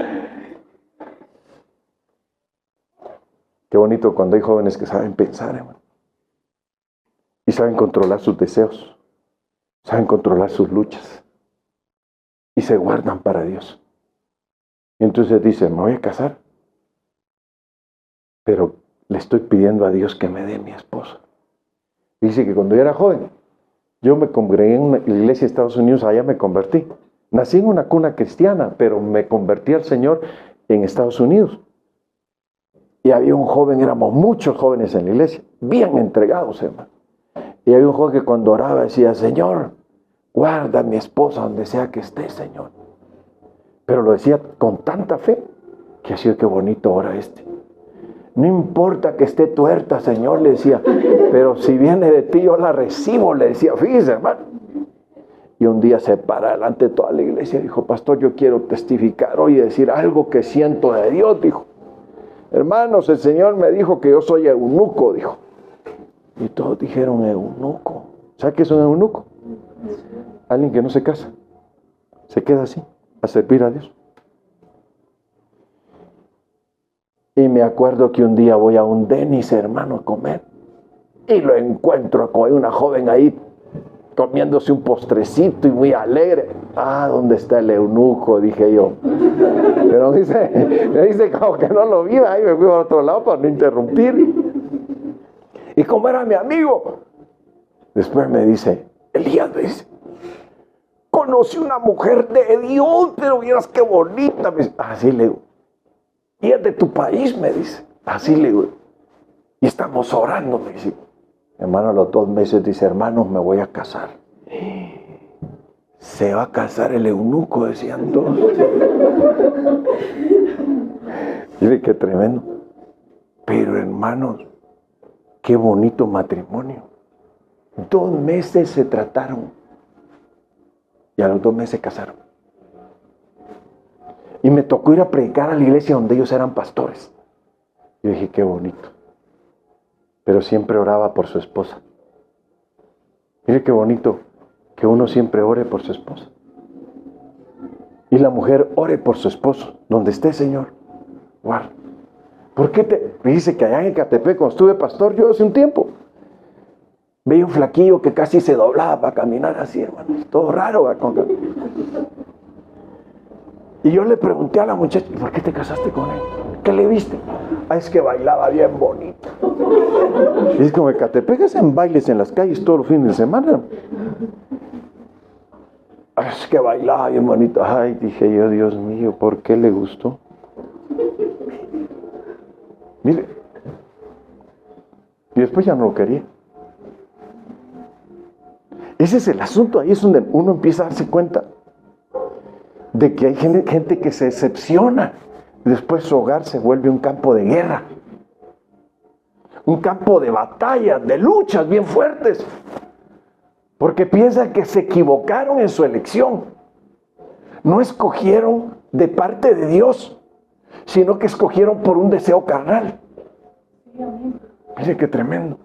Speaker 1: Qué bonito cuando hay jóvenes que saben pensar, hermano. Y saben controlar sus deseos. Saben controlar sus luchas. Y se guardan para Dios. Y entonces dicen, me voy a casar. Pero le estoy pidiendo a Dios que me dé mi esposa. Dice que cuando yo era joven, yo me congregué en una iglesia de Estados Unidos, allá me convertí. Nací en una cuna cristiana, pero me convertí al Señor en Estados Unidos. Y había un joven, éramos muchos jóvenes en la iglesia, bien entregados, hermano. Y había un joven que cuando oraba decía, Señor, guarda a mi esposa donde sea que esté, Señor. Pero lo decía con tanta fe, que así que bonito ora este. No importa que esté tuerta, Señor, le decía, pero si viene de ti, yo la recibo, le decía, fíjese, hermano. Y un día se para delante de toda la iglesia y dijo, pastor, yo quiero testificar hoy y decir algo que siento de Dios, dijo. Hermanos, el Señor me dijo que yo soy eunuco, dijo. Y todos dijeron, eunuco. ¿Sabe qué es un eunuco? Alguien que no se casa. Se queda así, a servir a Dios. Y me acuerdo que un día voy a un Denis, hermano, a comer. Y lo encuentro con una joven ahí comiéndose un postrecito y muy alegre. Ah, ¿dónde está el eunuco? Dije yo. Pero me dice como que no lo vi. Ahí me fui a otro lado para no interrumpir. Y como era mi amigo, después me dice, Elías, me dice, conocí una mujer de Dios, pero vieras qué bonita. Me dice, así le digo. Y es de tu país, me dice. Así le digo. Y estamos orando, me dice. Hermano, a los 2 meses dice, hermanos, me voy a casar. Se va a casar el eunuco, decían todos. Mire qué tremendo. Pero hermanos, qué bonito matrimonio. 2 meses se trataron. Y a los 2 meses se casaron. Y me tocó ir a predicar a la iglesia donde ellos eran pastores. Y dije, qué bonito. Pero siempre oraba por su esposa. Mire qué bonito que uno siempre ore por su esposa. Y la mujer ore por su esposo. Donde esté, Señor. Guarda. ¿Por qué me dice que allá en Ecatepec, cuando estuve pastor, yo hace un tiempo, veía un flaquillo que casi se doblaba para caminar así, hermano. Todo raro. Y yo le pregunté a la muchacha, ¿por qué te casaste con él? ¿Qué le viste? Ah, es que bailaba bien bonito. Y es como Ecatepec hacen bailes en las calles todos los fines de semana. Es que bailaba bien bonito. Ay, dije yo, Dios mío, ¿por qué le gustó? Mire, y después ya no lo quería. Ese es el asunto. Ahí es donde uno empieza a darse cuenta de que hay gente que se decepciona. Después su hogar se vuelve un campo de guerra, un campo de batallas, de luchas bien fuertes, porque piensan que se equivocaron en su elección. No escogieron de parte de Dios, sino que escogieron por un deseo carnal. Mire qué tremendo.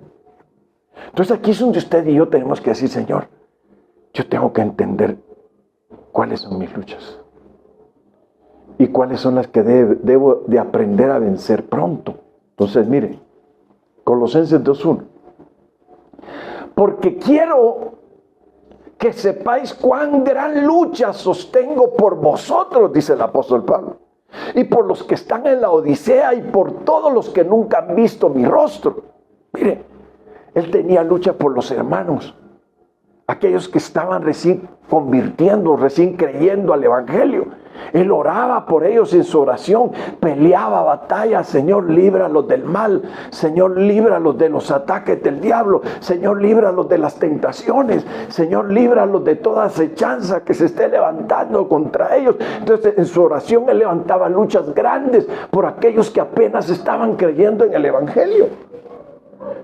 Speaker 1: Entonces aquí es donde usted y yo tenemos que decir, Señor, yo tengo que entender cuáles son mis luchas y cuáles son las que debo de aprender a vencer pronto. Entonces mire, Colosenses 2:1. Porque quiero que sepáis cuán gran lucha sostengo por vosotros, dice el apóstol Pablo, y por los que están en la Odisea y por todos los que nunca han visto mi rostro. Mire, él tenía lucha por los hermanos, aquellos que estaban recién convirtiendo, recién creyendo al Evangelio. Él oraba por ellos en su oración, peleaba batallas. Señor, líbralos del mal. Señor, líbralos de los ataques del diablo. Señor, líbralos de las tentaciones. Señor, líbralos de toda acechanza que se esté levantando contra ellos. Entonces, en su oración él levantaba luchas grandes por aquellos que apenas estaban creyendo en el Evangelio.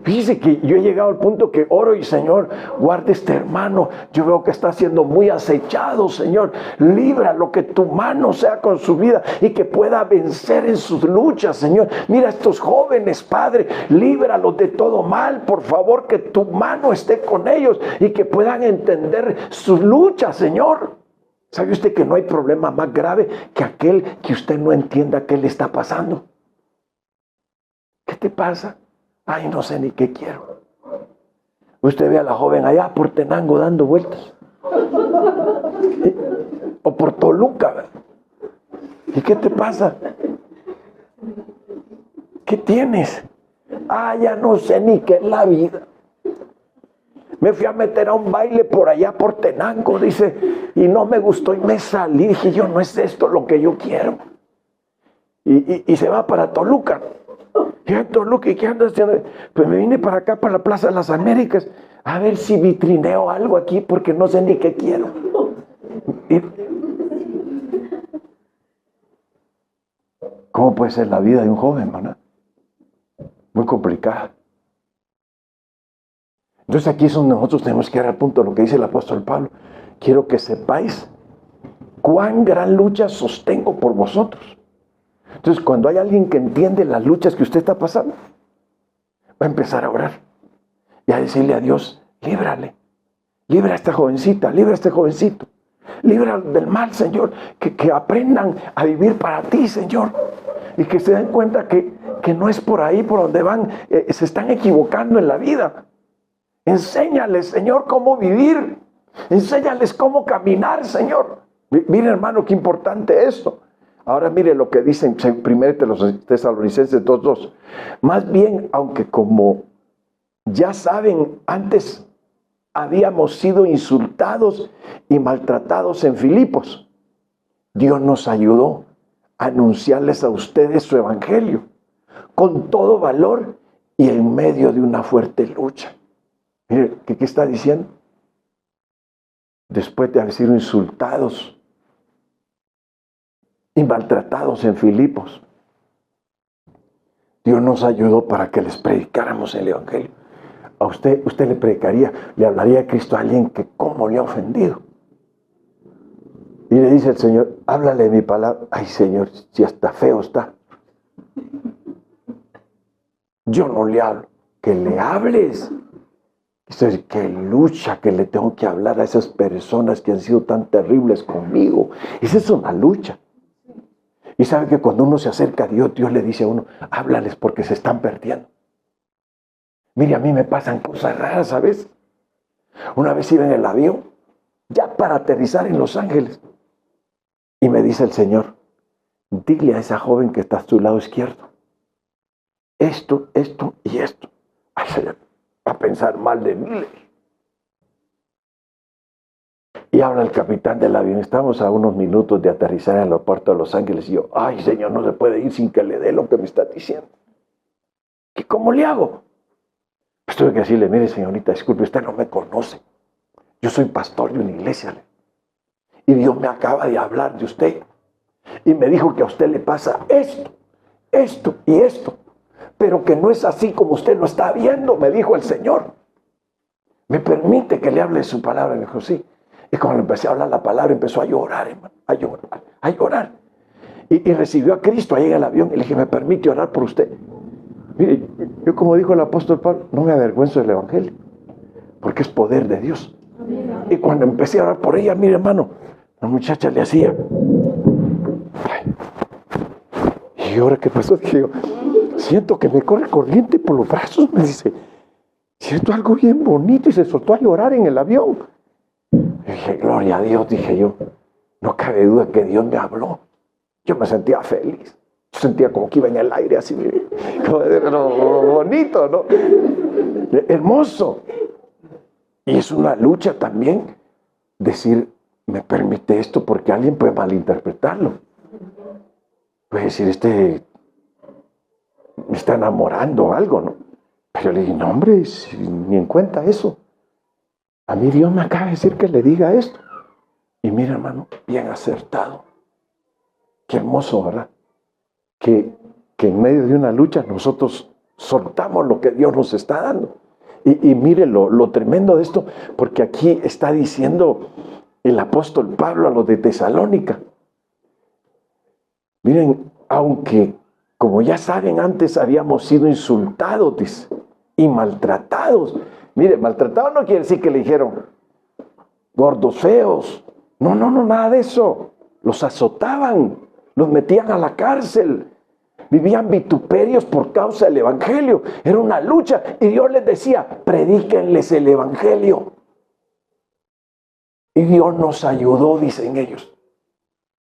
Speaker 1: Fíjese que yo he llegado al punto que oro y Señor, guarda este hermano. Yo veo que está siendo muy acechado, Señor. Líbralo, que tu mano sea con su vida y que pueda vencer en sus luchas, Señor. Mira a estos jóvenes, Padre, líbralos de todo mal. Por favor, que tu mano esté con ellos y que puedan entender sus luchas, Señor. ¿Sabe usted que no hay problema más grave que aquel que usted no entienda qué le está pasando? ¿Qué te pasa? Ay, no sé ni qué quiero. Usted ve a la joven allá por Tenango dando vueltas. O por Toluca, ¿verdad? ¿Y qué te pasa? ¿Qué tienes? Ah, ya no sé ni qué es la vida. Me fui a meter a un baile por allá por Tenango, dice, y no me gustó y me salí. Dije yo, no es esto lo que yo quiero. Y se va para Toluca. Y en Toluca, ¿y qué andas haciendo? Pues me vine para acá, para la Plaza de las Américas, a ver si vitrineo algo aquí, porque no sé ni qué quiero. ¿Cómo puede ser la vida de un joven, maná? Muy complicada. Entonces aquí es donde nosotros tenemos que ir al punto de lo que dice el apóstol Pablo. Quiero que sepáis cuán gran lucha sostengo por vosotros. Entonces, cuando hay alguien que entiende las luchas que usted está pasando, va a empezar a orar y a decirle a Dios, líbrale, libra a esta jovencita, libra a este jovencito, libra del mal, Señor, que aprendan a vivir para ti, Señor, y que se den cuenta que no es por ahí por donde van, se están equivocando en la vida. Enséñales, Señor, cómo vivir, enséñales cómo caminar, Señor. Mire, hermano, qué importante esto. Ahora mire lo que dice en 1 Tesalonicenses 2:2. Más bien, aunque como ya saben, antes habíamos sido insultados y maltratados en Filipos, Dios nos ayudó a anunciarles a ustedes su evangelio con todo valor y en medio de una fuerte lucha. Mire, ¿qué está diciendo? Después de haber sido insultados y maltratados en Filipos, Dios nos ayudó para que les predicáramos el evangelio. A usted le predicaría, le hablaría de Cristo a alguien que cómo le ha ofendido. Y le dice el Señor, háblale de mi palabra. Ay, Señor, si hasta feo está. Yo no le hablo. Que le hables. Qué lucha que le tengo que hablar a esas personas que han sido tan terribles conmigo. Esa es una lucha. Y sabe que cuando uno se acerca a Dios, Dios le dice a uno, háblales porque se están perdiendo. Mire, a mí me pasan cosas raras, ¿sabes? Una vez iba en el avión, ya para aterrizar en Los Ángeles. Y me dice el Señor, dile a esa joven que está a tu lado izquierdo, esto y esto. Ay, Señor, va a pensar mal de mí. Y habla el capitán del avión. Estamos a unos minutos de aterrizar en el aeropuerto de Los Ángeles. Y yo, ay, señor, no se puede ir sin que le dé lo que me está diciendo. ¿Y cómo le hago? Pues tuve que decirle, mire, señorita, disculpe, usted no me conoce. Yo soy pastor de una iglesia. Y Dios me acaba de hablar de usted. Y me dijo que a usted le pasa esto, esto y esto. Pero que no es así como usted lo está viendo, me dijo el Señor. ¿Me permite que le hable de su palabra? Me dijo, sí. Y cuando empecé a hablar la palabra, empezó a llorar, hermano, a llorar, a llorar. Y recibió a Cristo ahí en el avión. Y le dije, ¿me permite orar por usted? Mire, yo como dijo el apóstol Pablo, no me avergüenzo del evangelio, porque es poder de Dios. Y cuando empecé a orar por ella, mire, hermano, la muchacha le hacía. Ay. Y ahora, ¿qué pasó? Dije yo, siento que me corre corriente por los brazos, me dice. Siento algo bien bonito, y se soltó a llorar en el avión. Y dije, gloria a Dios, dije yo. No cabe duda que Dios me habló. Yo me sentía feliz. Yo sentía como que iba en el aire así, como bonito, ¿no? Hermoso. Y es una lucha también decir, me permite esto, porque alguien puede malinterpretarlo. Puede decir, me está enamorando o algo, ¿no? Pero yo le dije, no, hombre, ni en cuenta eso. A mí Dios me acaba de decir que le diga esto. Y mira, hermano, bien acertado. Qué hermoso, ¿verdad? Que en medio de una lucha nosotros soltamos lo que Dios nos está dando. Y mire lo tremendo de esto, porque aquí está diciendo el apóstol Pablo a los de Tesalónica. Miren, aunque, como ya saben, antes habíamos sido insultados, dice, y maltratados. Mire, maltratados no quiere decir que le dijeron gordos feos. No, nada de eso. Los azotaban, los metían a la cárcel. Vivían vituperios por causa del evangelio. Era una lucha. Y Dios les decía, predíquenles el evangelio. Y Dios nos ayudó, dicen ellos,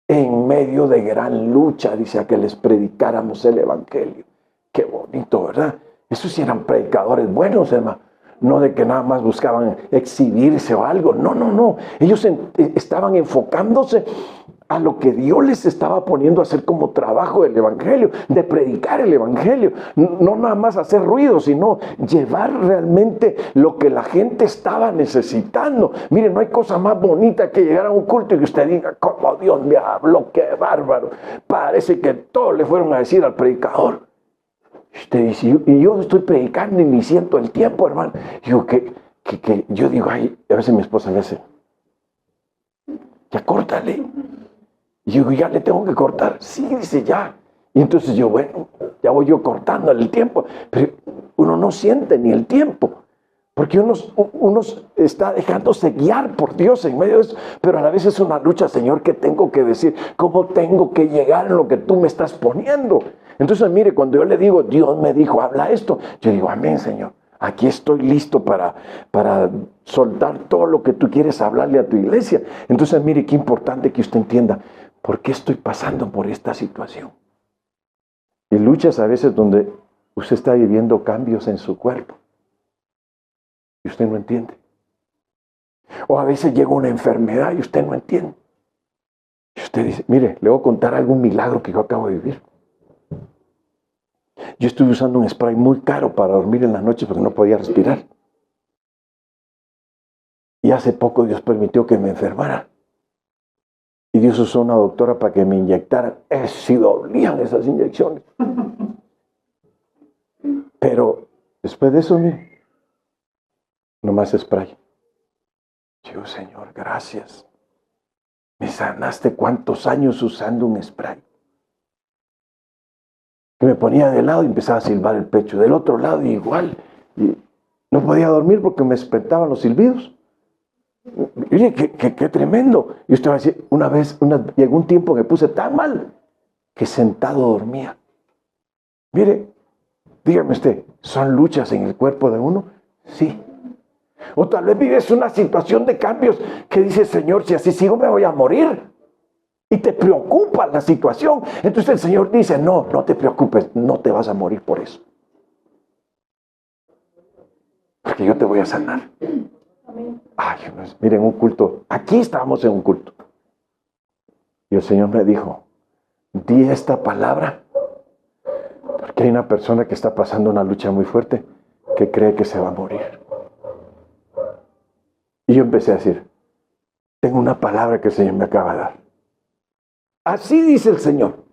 Speaker 1: en medio de gran lucha, dice, a que les predicáramos el evangelio. Qué bonito, ¿verdad? Esos sí eran predicadores buenos, hermano. No de que nada más buscaban exhibirse o algo. No. Ellos estaban enfocándose a lo que Dios les estaba poniendo a hacer como trabajo del evangelio, de predicar el evangelio. No nada más hacer ruido, sino llevar realmente lo que la gente estaba necesitando. Miren, no hay cosa más bonita que llegar a un culto y que usted diga, como Dios me habló, qué bárbaro. Parece que todos le fueron a decir al predicador. Usted dice, y yo estoy predicando y ni siento el tiempo, hermano. Yo digo, ay, a veces mi esposa me dice, ya córtale. Y yo digo, ya le tengo que cortar. Sí, dice, ya. Y entonces yo, bueno, ya voy yo cortando el tiempo. Pero uno no siente ni el tiempo. Porque uno está dejándose guiar por Dios en medio de eso. Pero a la vez es una lucha, Señor, que tengo que decir, ¿cómo tengo que llegar en lo que tú me estás poniendo? Entonces, mire, cuando yo le digo, Dios me dijo, habla esto, yo digo, amén, Señor. Aquí estoy listo para soltar todo lo que tú quieres hablarle a tu iglesia. Entonces, mire, qué importante que usted entienda, ¿por qué estoy pasando por esta situación? Y luchas a veces donde usted está viviendo cambios en su cuerpo. Y usted no entiende. O a veces llega una enfermedad y usted no entiende. Y usted dice, mire, le voy a contar algún milagro que yo acabo de vivir. Yo estuve usando un spray muy caro para dormir en la noche porque no podía respirar. Y hace poco Dios permitió que me enfermara. Y Dios usó una doctora para que me inyectara. Sí dolían esas inyecciones. Pero después de eso, mire, nomás spray. Yo, Señor, gracias. Me sanaste cuántos años usando un spray. Que me ponía de lado y empezaba a silbar el pecho. Del otro lado igual. Y no podía dormir porque me despertaban los silbidos. Mire, qué tremendo. Y usted va a decir, llegó un tiempo que me puse tan mal que sentado dormía. Mire, dígame usted, ¿son luchas en el cuerpo de uno? Sí. O tal vez vives una situación de cambios que dice, Señor, si así sigo me voy a morir. Y te preocupa la situación. Entonces el Señor dice, no te preocupes, no te vas a morir por eso. Porque yo te voy a sanar.
Speaker 2: Amén.
Speaker 1: Ay, miren, un culto. Aquí estábamos en un culto. Y el Señor me dijo, di esta palabra, porque hay una persona que está pasando una lucha muy fuerte, que cree que se va a morir. Y yo empecé a decir, tengo una palabra que el Señor me acaba de dar. Así dice el Señor,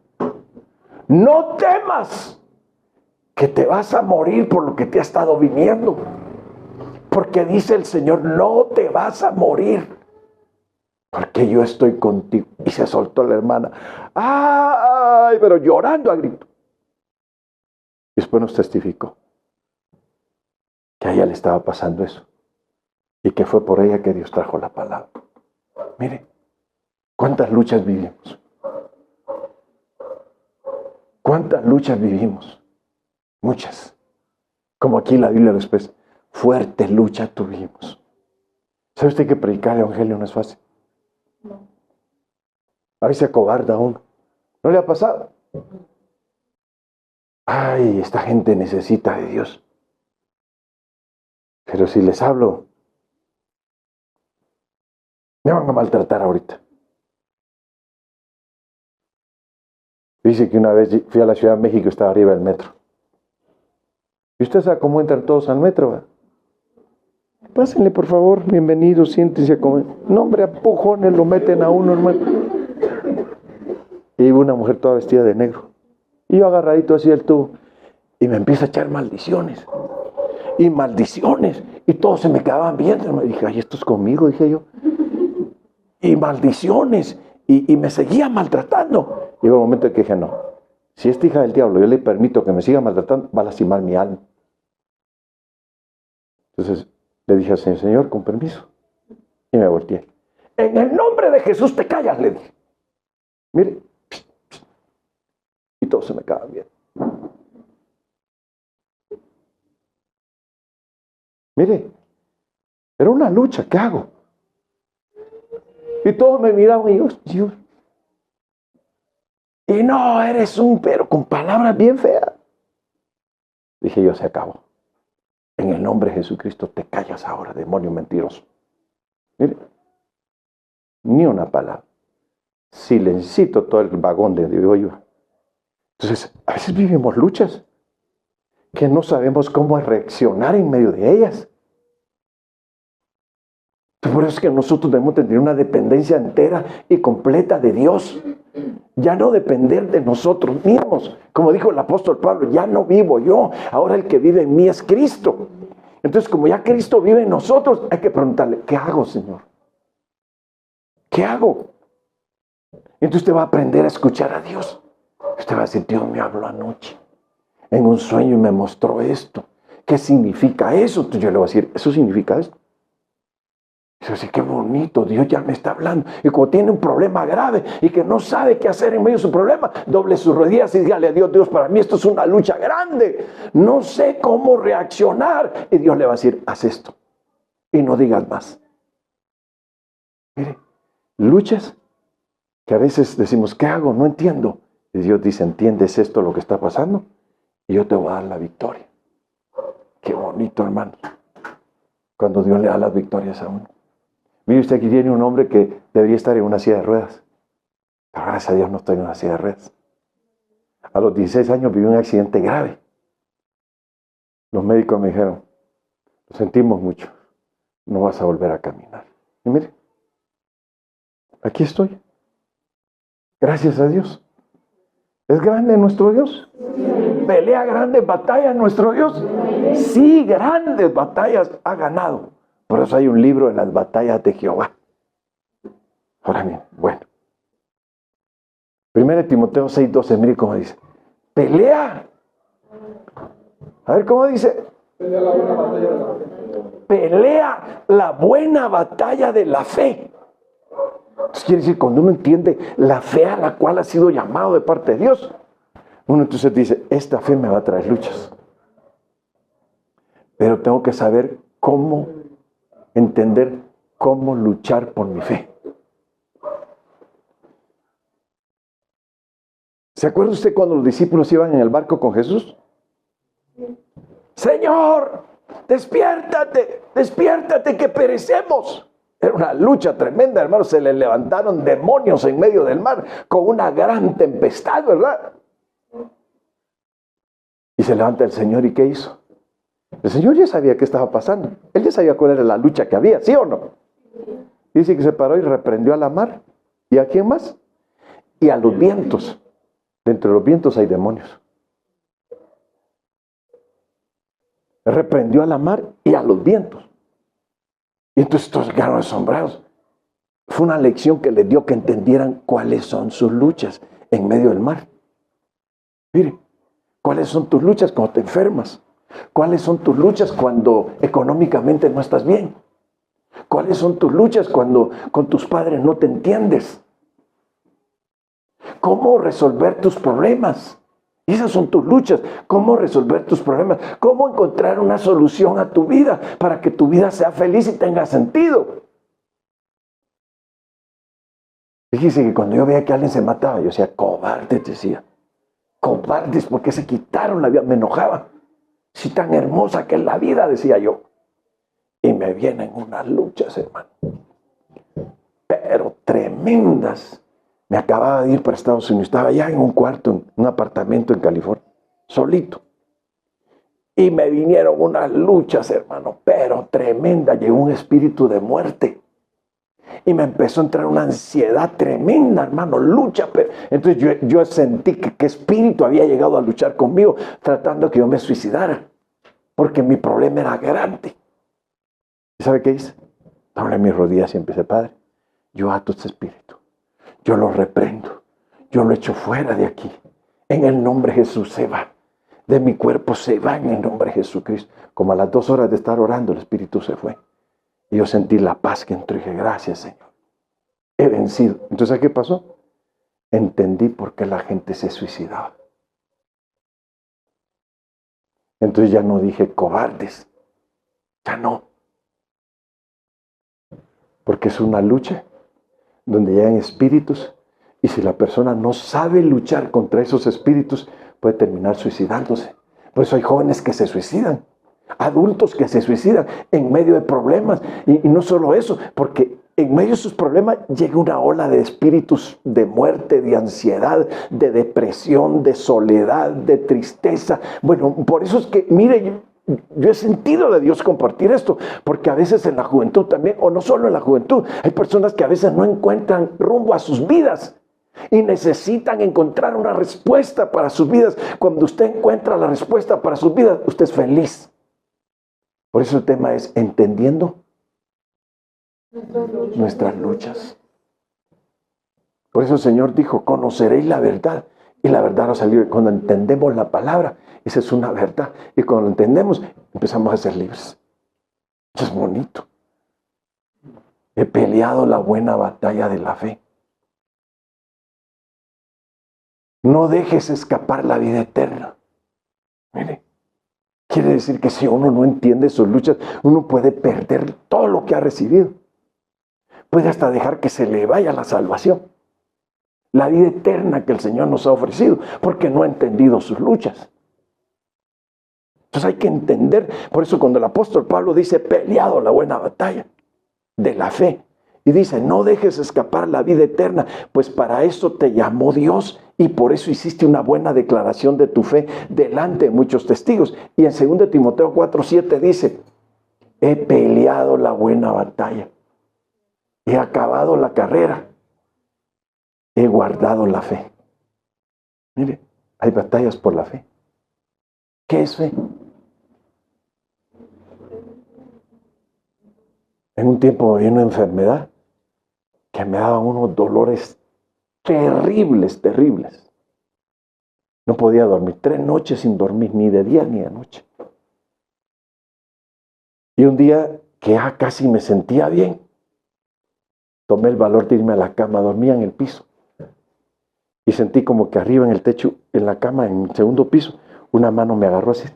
Speaker 1: no temas que te vas a morir por lo que te ha estado viniendo, porque dice el Señor, no te vas a morir, porque yo estoy contigo. Y se soltó la hermana, ay, pero llorando a grito. Y después nos testificó que a ella le estaba pasando eso, y que fue por ella que Dios trajo la palabra. Mire, ¿cuántas luchas vivimos? ¿Cuántas luchas vivimos? Muchas. Como aquí la Biblia después, fuerte lucha tuvimos. ¿Sabe usted que predicar el Evangelio no es fácil?
Speaker 2: No.
Speaker 1: A veces se acobarda uno. ¿No le ha pasado? Ay, esta gente necesita de Dios. Pero si les hablo, me van a maltratar ahorita. Dice que una vez fui a la Ciudad de México y estaba arriba del metro. ¿Y usted sabe cómo entran todos al metro? ¿Va? Pásenle, por favor, bienvenidos, siéntense a comer. No, hombre, a pujones lo meten a uno, hermano. Y iba una mujer toda vestida de negro. Y yo agarradito así del tubo. Y me empieza a echar maldiciones. Y maldiciones. Y todos se me quedaban viendo. Y dije, ay, esto es conmigo, dije yo. Y maldiciones. Y me seguía maltratando. Llegó un momento en que dije, no. Si esta hija del diablo yo le permito que me siga maltratando, va a lastimar mi alma. Entonces le dije al Señor, Señor, con permiso. Y me volteé. En el nombre de Jesús te callas, le dije. Mire. Y todos se me quedaban viendo. Mire, era una lucha, ¿qué hago? Y todos me miraban y yo. Y no, eres pero con palabras bien feas. Dije yo, se acabó. En el nombre de Jesucristo te callas ahora, demonio mentiroso. Mire, ni una palabra. Silencito todo el vagón de donde yo iba. Entonces, a veces vivimos luchas que no sabemos cómo reaccionar en medio de ellas. Por eso es que nosotros debemos tener una dependencia entera y completa de Dios. Ya no depender de nosotros mismos. Como dijo el apóstol Pablo, ya no vivo yo, ahora el que vive en mí es Cristo. Entonces, como ya Cristo vive en nosotros, hay que preguntarle, ¿qué hago, Señor? ¿Qué hago? Entonces usted va a aprender a escuchar a Dios. Usted va a decir, Dios me habló anoche en un sueño y me mostró esto. ¿Qué significa eso? Entonces yo le voy a decir, eso significa esto. Y yo decir, qué bonito, Dios ya me está hablando. Y como tiene un problema grave y que no sabe qué hacer en medio de su problema, doble sus rodillas y dígale a Dios, Dios, para mí esto es una lucha grande. No sé cómo reaccionar. Y Dios le va a decir, haz esto. Y no digas más. Mire, luchas que a veces decimos, ¿qué hago? No entiendo. Y Dios dice, ¿entiendes esto lo que está pasando? Y yo te voy a dar la victoria. Qué bonito, hermano. Cuando Dios le da las victorias a uno. Mire usted, aquí tiene un hombre que debería estar en una silla de ruedas. Pero gracias a Dios no estoy en una silla de ruedas. A los 16 años viví un accidente grave. Los médicos me dijeron, lo sentimos mucho. No vas a volver a caminar. Y mire, aquí estoy. Gracias a Dios. ¿Es grande nuestro Dios? ¿Pelea grandes batallas nuestro Dios? Sí, grandes batallas ha ganado. Por eso hay un libro de las batallas de Jehová. Ahora bien, bueno. 1 Timoteo 6:12, mire cómo dice. Pelea. A ver cómo dice. Pelea la buena batalla de la fe. Pelea la buena batalla de la fe. Entonces quiere decir, cuando uno entiende la fe a la cual ha sido llamado de parte de Dios, uno entonces dice, esta fe me va a traer luchas. Pero tengo que saber cómo entender cómo luchar por mi fe. ¿Se acuerda usted cuando los discípulos iban en el barco con Jesús? Señor, despiértate, despiértate que perecemos. Era una lucha tremenda, hermanos. Se le levantaron demonios en medio del mar con una gran tempestad, ¿verdad? Y se levanta el Señor, ¿y qué hizo? El Señor ya sabía qué estaba pasando. Él ya sabía cuál era la lucha que había, ¿sí o no? Dice que se paró y reprendió a la mar. ¿Y a quién más? Y a los vientos. Dentro de los vientos hay demonios. Reprendió a la mar y a los vientos. Y entonces estos quedaron asombrados. Fue una lección que les dio que entendieran cuáles son sus luchas en medio del mar. Mire, ¿cuáles son tus luchas cuando te enfermas? ¿Cuáles son tus luchas cuando económicamente no estás bien? ¿Cuáles son tus luchas cuando con tus padres no te entiendes? ¿Cómo resolver tus problemas? Esas son tus luchas. ¿Cómo resolver tus problemas? ¿Cómo encontrar una solución a tu vida para que tu vida sea feliz y tenga sentido? Fíjese que cuando yo veía que alguien se mataba, yo decía, cobardes, decía. Cobardes, porque se quitaron la vida. Me enojaba. Si tan hermosa que es la vida, decía yo. Y me vienen unas luchas, hermano. Pero tremendas. Me acababa de ir para Estados Unidos. Estaba ya en un cuarto, en un apartamento en California. Solito. Y me vinieron unas luchas, hermano. Pero tremendas. Llegó un espíritu de muerte. Y me empezó a entrar una ansiedad tremenda, hermano. Lucha. Pero... Entonces yo sentí que espíritu había llegado a luchar conmigo, tratando que yo me suicidara. Porque mi problema era grande. ¿Y sabe qué hice? Doblé mis rodillas y empecé, Padre, yo ato este espíritu. Yo lo reprendo. Yo lo echo fuera de aquí. En el nombre de Jesús se va. De mi cuerpo se va en el nombre de Jesucristo. Como a las 2 horas de estar orando, el espíritu se fue. Y yo sentí la paz que entró y dije, gracias, Señor. He vencido. Entonces, ¿qué pasó? Entendí por qué la gente se suicidaba. Entonces ya no dije cobardes. Ya no. Porque es una lucha donde llegan espíritus y si la persona no sabe luchar contra esos espíritus, puede terminar suicidándose. Por eso hay jóvenes que se suicidan, adultos que se suicidan en medio de problemas. Y no solo eso, porque en medio de sus problemas llega una ola de espíritus de muerte, de ansiedad, de depresión, de soledad, de tristeza. Bueno, por eso es que, mire, yo he sentido de Dios compartir esto, porque a veces en la juventud también, o no solo en la juventud, hay personas que a veces no encuentran rumbo a sus vidas y necesitan encontrar una respuesta para sus vidas. Cuando usted encuentra la respuesta para sus vidas, usted es feliz. Por eso el tema es entendiendo nuestras luchas. Por eso el Señor dijo, conoceréis la verdad y la verdad os libre. Cuando entendemos la palabra, esa es una verdad. Y cuando lo entendemos, empezamos a ser libres. Eso es bonito. He peleado la buena batalla de la fe. No dejes escapar la vida eterna. Mire, quiere decir que si uno no entiende sus luchas, uno puede perder todo lo que ha recibido. Puede hasta dejar que se le vaya la salvación. La vida eterna que el Señor nos ha ofrecido, porque no ha entendido sus luchas. Entonces hay que entender, por eso cuando el apóstol Pablo dice, peleado la buena batalla de la fe, y dice, no dejes escapar la vida eterna, pues para eso te llamó Dios, y por eso hiciste una buena declaración de tu fe delante de muchos testigos. Y en 2 Timoteo 4:7 dice, he peleado la buena batalla, he acabado la carrera, he guardado la fe. Mire, hay batallas por la fe. ¿Qué es fe? En un tiempo me vino una enfermedad que me daban unos dolores terribles, terribles. No podía dormir 3 noches sin dormir, ni de día ni de noche. Y un día que ya casi me sentía bien, tomé el valor de irme a la cama, dormía en el piso. Y sentí como que arriba en el techo, en la cama, en el segundo piso, una mano me agarró así,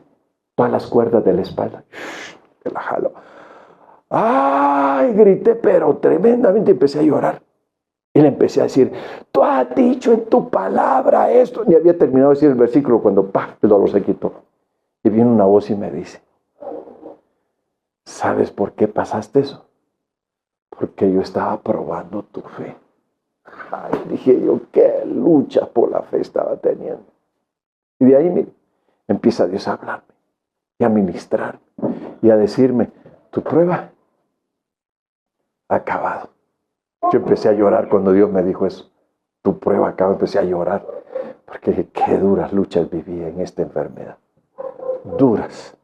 Speaker 1: todas las cuerdas de la espalda. Me la jaló. ¡Ay! Grité, pero tremendamente empecé a llorar. Y le empecé a decir, tú has dicho en tu palabra esto. Ni había terminado de decir el versículo cuando ¡pah! El dolor se quitó. Y viene una voz y me dice, ¿sabes por qué pasaste eso? Porque yo estaba probando tu fe. Ay, dije yo, qué lucha por la fe estaba teniendo. Y de ahí, mire, empieza Dios a hablarme y a ministrarme y a decirme, tu prueba ha acabado. Yo empecé a llorar cuando Dios me dijo eso. Tu prueba acaba, empecé a llorar. Porque qué duras luchas viví en esta enfermedad. Duras.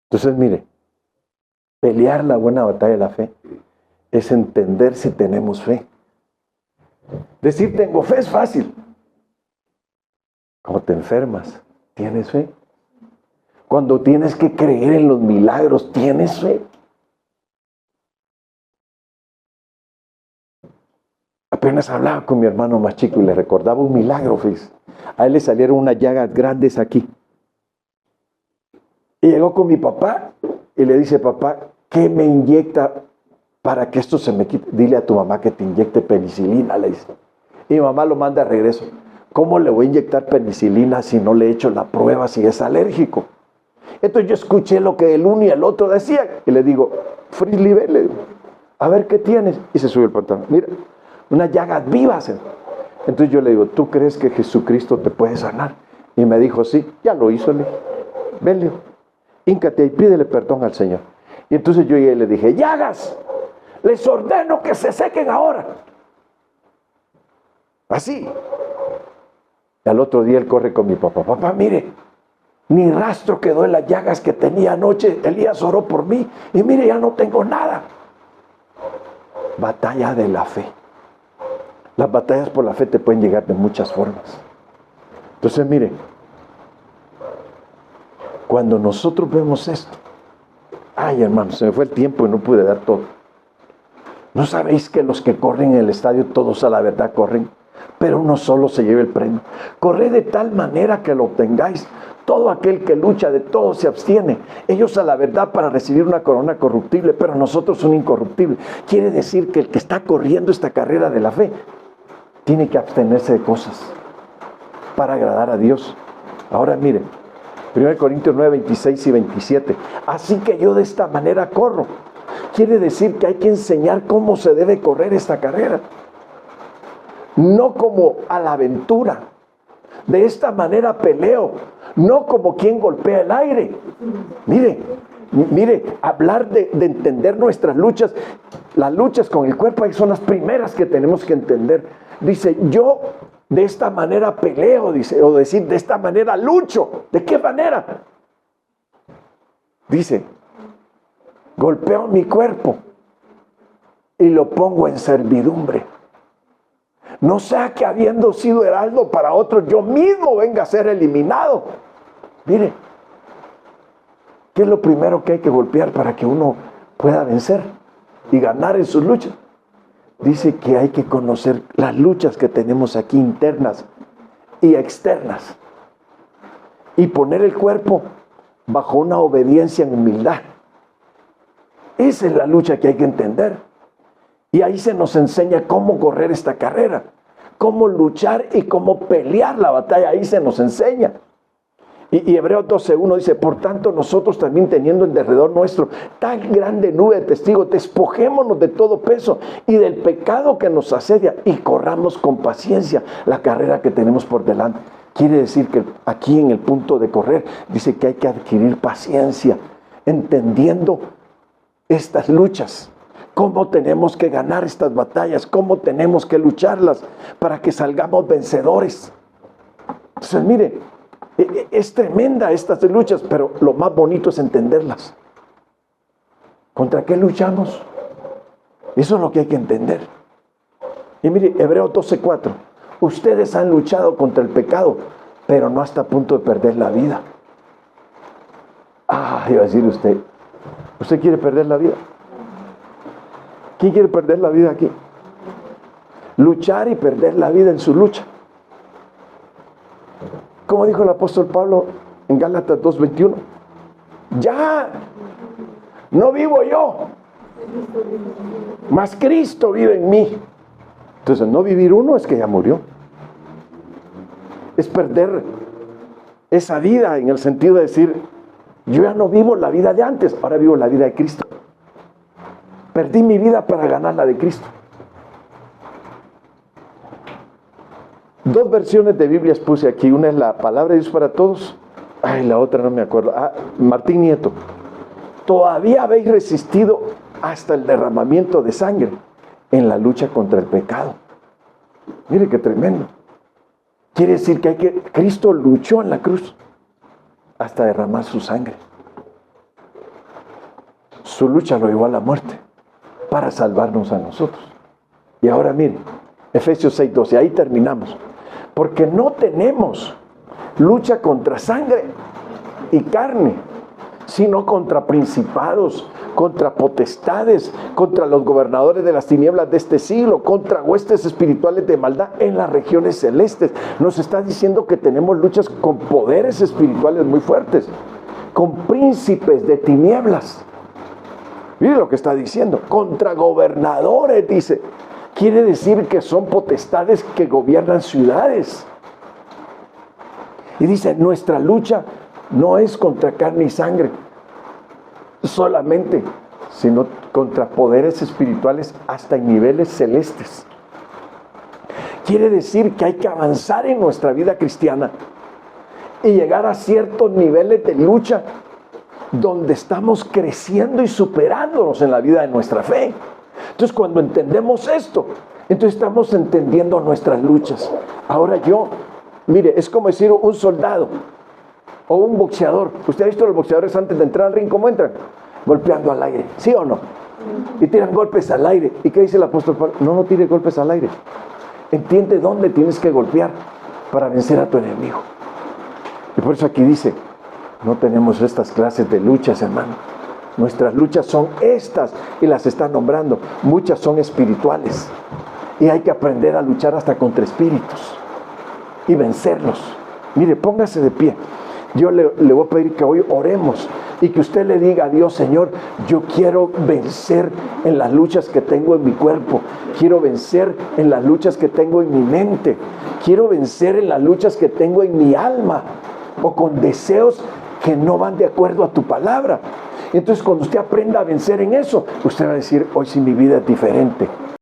Speaker 1: Entonces, mire, pelear la buena batalla de la fe es entender si tenemos fe. Decir tengo fe es fácil. Cuando te enfermas, ¿tienes fe? Cuando tienes que creer en los milagros, ¿tienes fe? Apenas hablaba con mi hermano más chico y le recordaba un milagro, fíjese. A él le salieron unas llagas grandes aquí. Y llegó con mi papá y le dice, papá, ¿qué me inyecta para que esto se me quite? Dile a tu mamá que te inyecte penicilina, le dice. Y mi mamá lo manda de regreso. ¿Cómo le voy a inyectar penicilina si no le he hecho la prueba, si es alérgico? Entonces yo escuché lo que el uno y el otro decían. Y le digo, Frislibe, le digo, a ver qué tienes. Y se sube el pantalón. Mira, unas llagas vivas. Entonces yo le digo, ¿tú crees que Jesucristo te puede sanar? Y me dijo, sí, ya lo hizo. Le dije, ven, Leo, híncate y pídele perdón al Señor. Y entonces yo le dije, llagas, les ordeno que se sequen ahora. Así. Y al otro día él corre con mi papá. Papá, mire, ni rastro quedó en las llagas que tenía anoche. Elías oró por mí. Y mire, ya no tengo nada. Batalla de la fe. Las batallas por la fe te pueden llegar de muchas formas. Entonces, mire, cuando nosotros vemos esto, ay, hermano, se me fue el tiempo y no pude dar todo. ¿No sabéis que los que corren en el estadio, todos a la verdad corren? Pero uno solo se lleva el premio. Corred de tal manera que lo obtengáis. Todo aquel que lucha, de todo se abstiene. Ellos a la verdad para recibir una corona corruptible, pero nosotros un incorruptible. Quiere decir que el que está corriendo esta carrera de la fe tiene que abstenerse de cosas para agradar a Dios. Ahora miren, 1 Corintios 9, 26 y 27. Así que yo de esta manera corro. Quiere decir que hay que enseñar cómo se debe correr esta carrera. No como a la aventura. De esta manera peleo. No como quien golpea el aire. Mire, hablar de entender nuestras luchas. Las luchas con el cuerpo ahí son las primeras que tenemos que entender. Dice, yo de esta manera peleo, dice, o decir, de esta manera lucho. ¿De qué manera? Dice, golpeo mi cuerpo y lo pongo en servidumbre. No sea que habiendo sido heraldo para otros, yo mismo venga a ser eliminado. Mire, ¿qué es lo primero que hay que golpear para que uno pueda vencer y ganar en sus luchas? Dice que hay que conocer las luchas que tenemos aquí internas y externas y poner el cuerpo bajo una obediencia en humildad. Esa es la lucha que hay que entender. Y ahí se nos enseña cómo correr esta carrera, cómo luchar y cómo pelear la batalla. Ahí se nos enseña. Y Hebreos 12:1 dice, por tanto nosotros también teniendo en derredor nuestro tan grande nube de testigos, despojémonos de todo peso y del pecado que nos asedia y corramos con paciencia la carrera que tenemos por delante. Quiere decir que aquí en el punto de correr dice que hay que adquirir paciencia, entendiendo estas luchas. Cómo tenemos que ganar estas batallas, cómo tenemos que lucharlas para que salgamos vencedores. Entonces, mire, es tremenda estas luchas, pero lo más bonito es entenderlas. ¿Contra qué luchamos? Eso es lo que hay que entender. Y mire, Hebreos 12:4. Ustedes han luchado contra el pecado, pero no hasta a punto de perder la vida. Iba a decir usted, ¿usted quiere perder la vida? ¿Quién quiere perder la vida aquí? Luchar y perder la vida en su lucha. Como dijo el apóstol Pablo en Gálatas 2:21. Ya, no vivo yo, mas Cristo vive en mí. Entonces, no vivir uno es que ya murió. Es perder esa vida en el sentido de decir, Yo ya no vivo la vida de antes, ahora vivo la vida de Cristo. Perdí mi vida para ganar la de Cristo. Dos versiones de Biblias puse aquí. Una es la Palabra de Dios para Todos. Ay, la otra no me acuerdo. Martín Nieto. Todavía habéis resistido hasta el derramamiento de sangre en la lucha contra el pecado. Mire qué tremendo. Quiere decir que Cristo luchó en la cruz hasta derramar su sangre. Su lucha lo llevó a la muerte para salvarnos a nosotros. Y ahora miren, Efesios 6:12, ahí terminamos. Porque no tenemos lucha contra sangre y carne, sino contra principados, contra potestades, contra los gobernadores de las tinieblas de este siglo, contra huestes espirituales de maldad en las regiones celestes. Nos está diciendo que tenemos luchas con poderes espirituales muy fuertes, con príncipes de tinieblas. Mire lo que está diciendo, contra gobernadores, dice. Quiere decir que son potestades que gobiernan ciudades. Y dice, nuestra lucha no es contra carne y sangre solamente, sino contra poderes espirituales hasta en niveles celestes. Quiere decir que hay que avanzar en nuestra vida cristiana y llegar a ciertos niveles de lucha donde estamos creciendo y superándonos en la vida de nuestra fe. Entonces, cuando entendemos esto, entonces estamos entendiendo nuestras luchas. Ahora mire, es como decir un soldado o un boxeador. ¿Usted ha visto a los boxeadores antes de entrar al ring cómo entran? Golpeando al aire, ¿sí o no? Y tiran golpes al aire. ¿Y qué dice el apóstol Pablo? No tire golpes al aire. Entiende dónde tienes que golpear para vencer a tu enemigo. Y por eso aquí dice, no tenemos estas clases de luchas, hermano. Nuestras luchas son estas, y las está nombrando. Muchas son espirituales. Y hay que aprender a luchar hasta contra espíritus y vencerlos. Mire, póngase de pie. Yo le voy a pedir que hoy oremos y que usted le diga a Dios, Señor, yo quiero vencer en las luchas que tengo en mi cuerpo. Quiero vencer en las luchas que tengo en mi mente. Quiero vencer en las luchas que tengo en mi alma, o con deseos que no van de acuerdo a tu palabra. Entonces, cuando usted aprenda a vencer en eso, usted va a decir, hoy sí mi vida es diferente.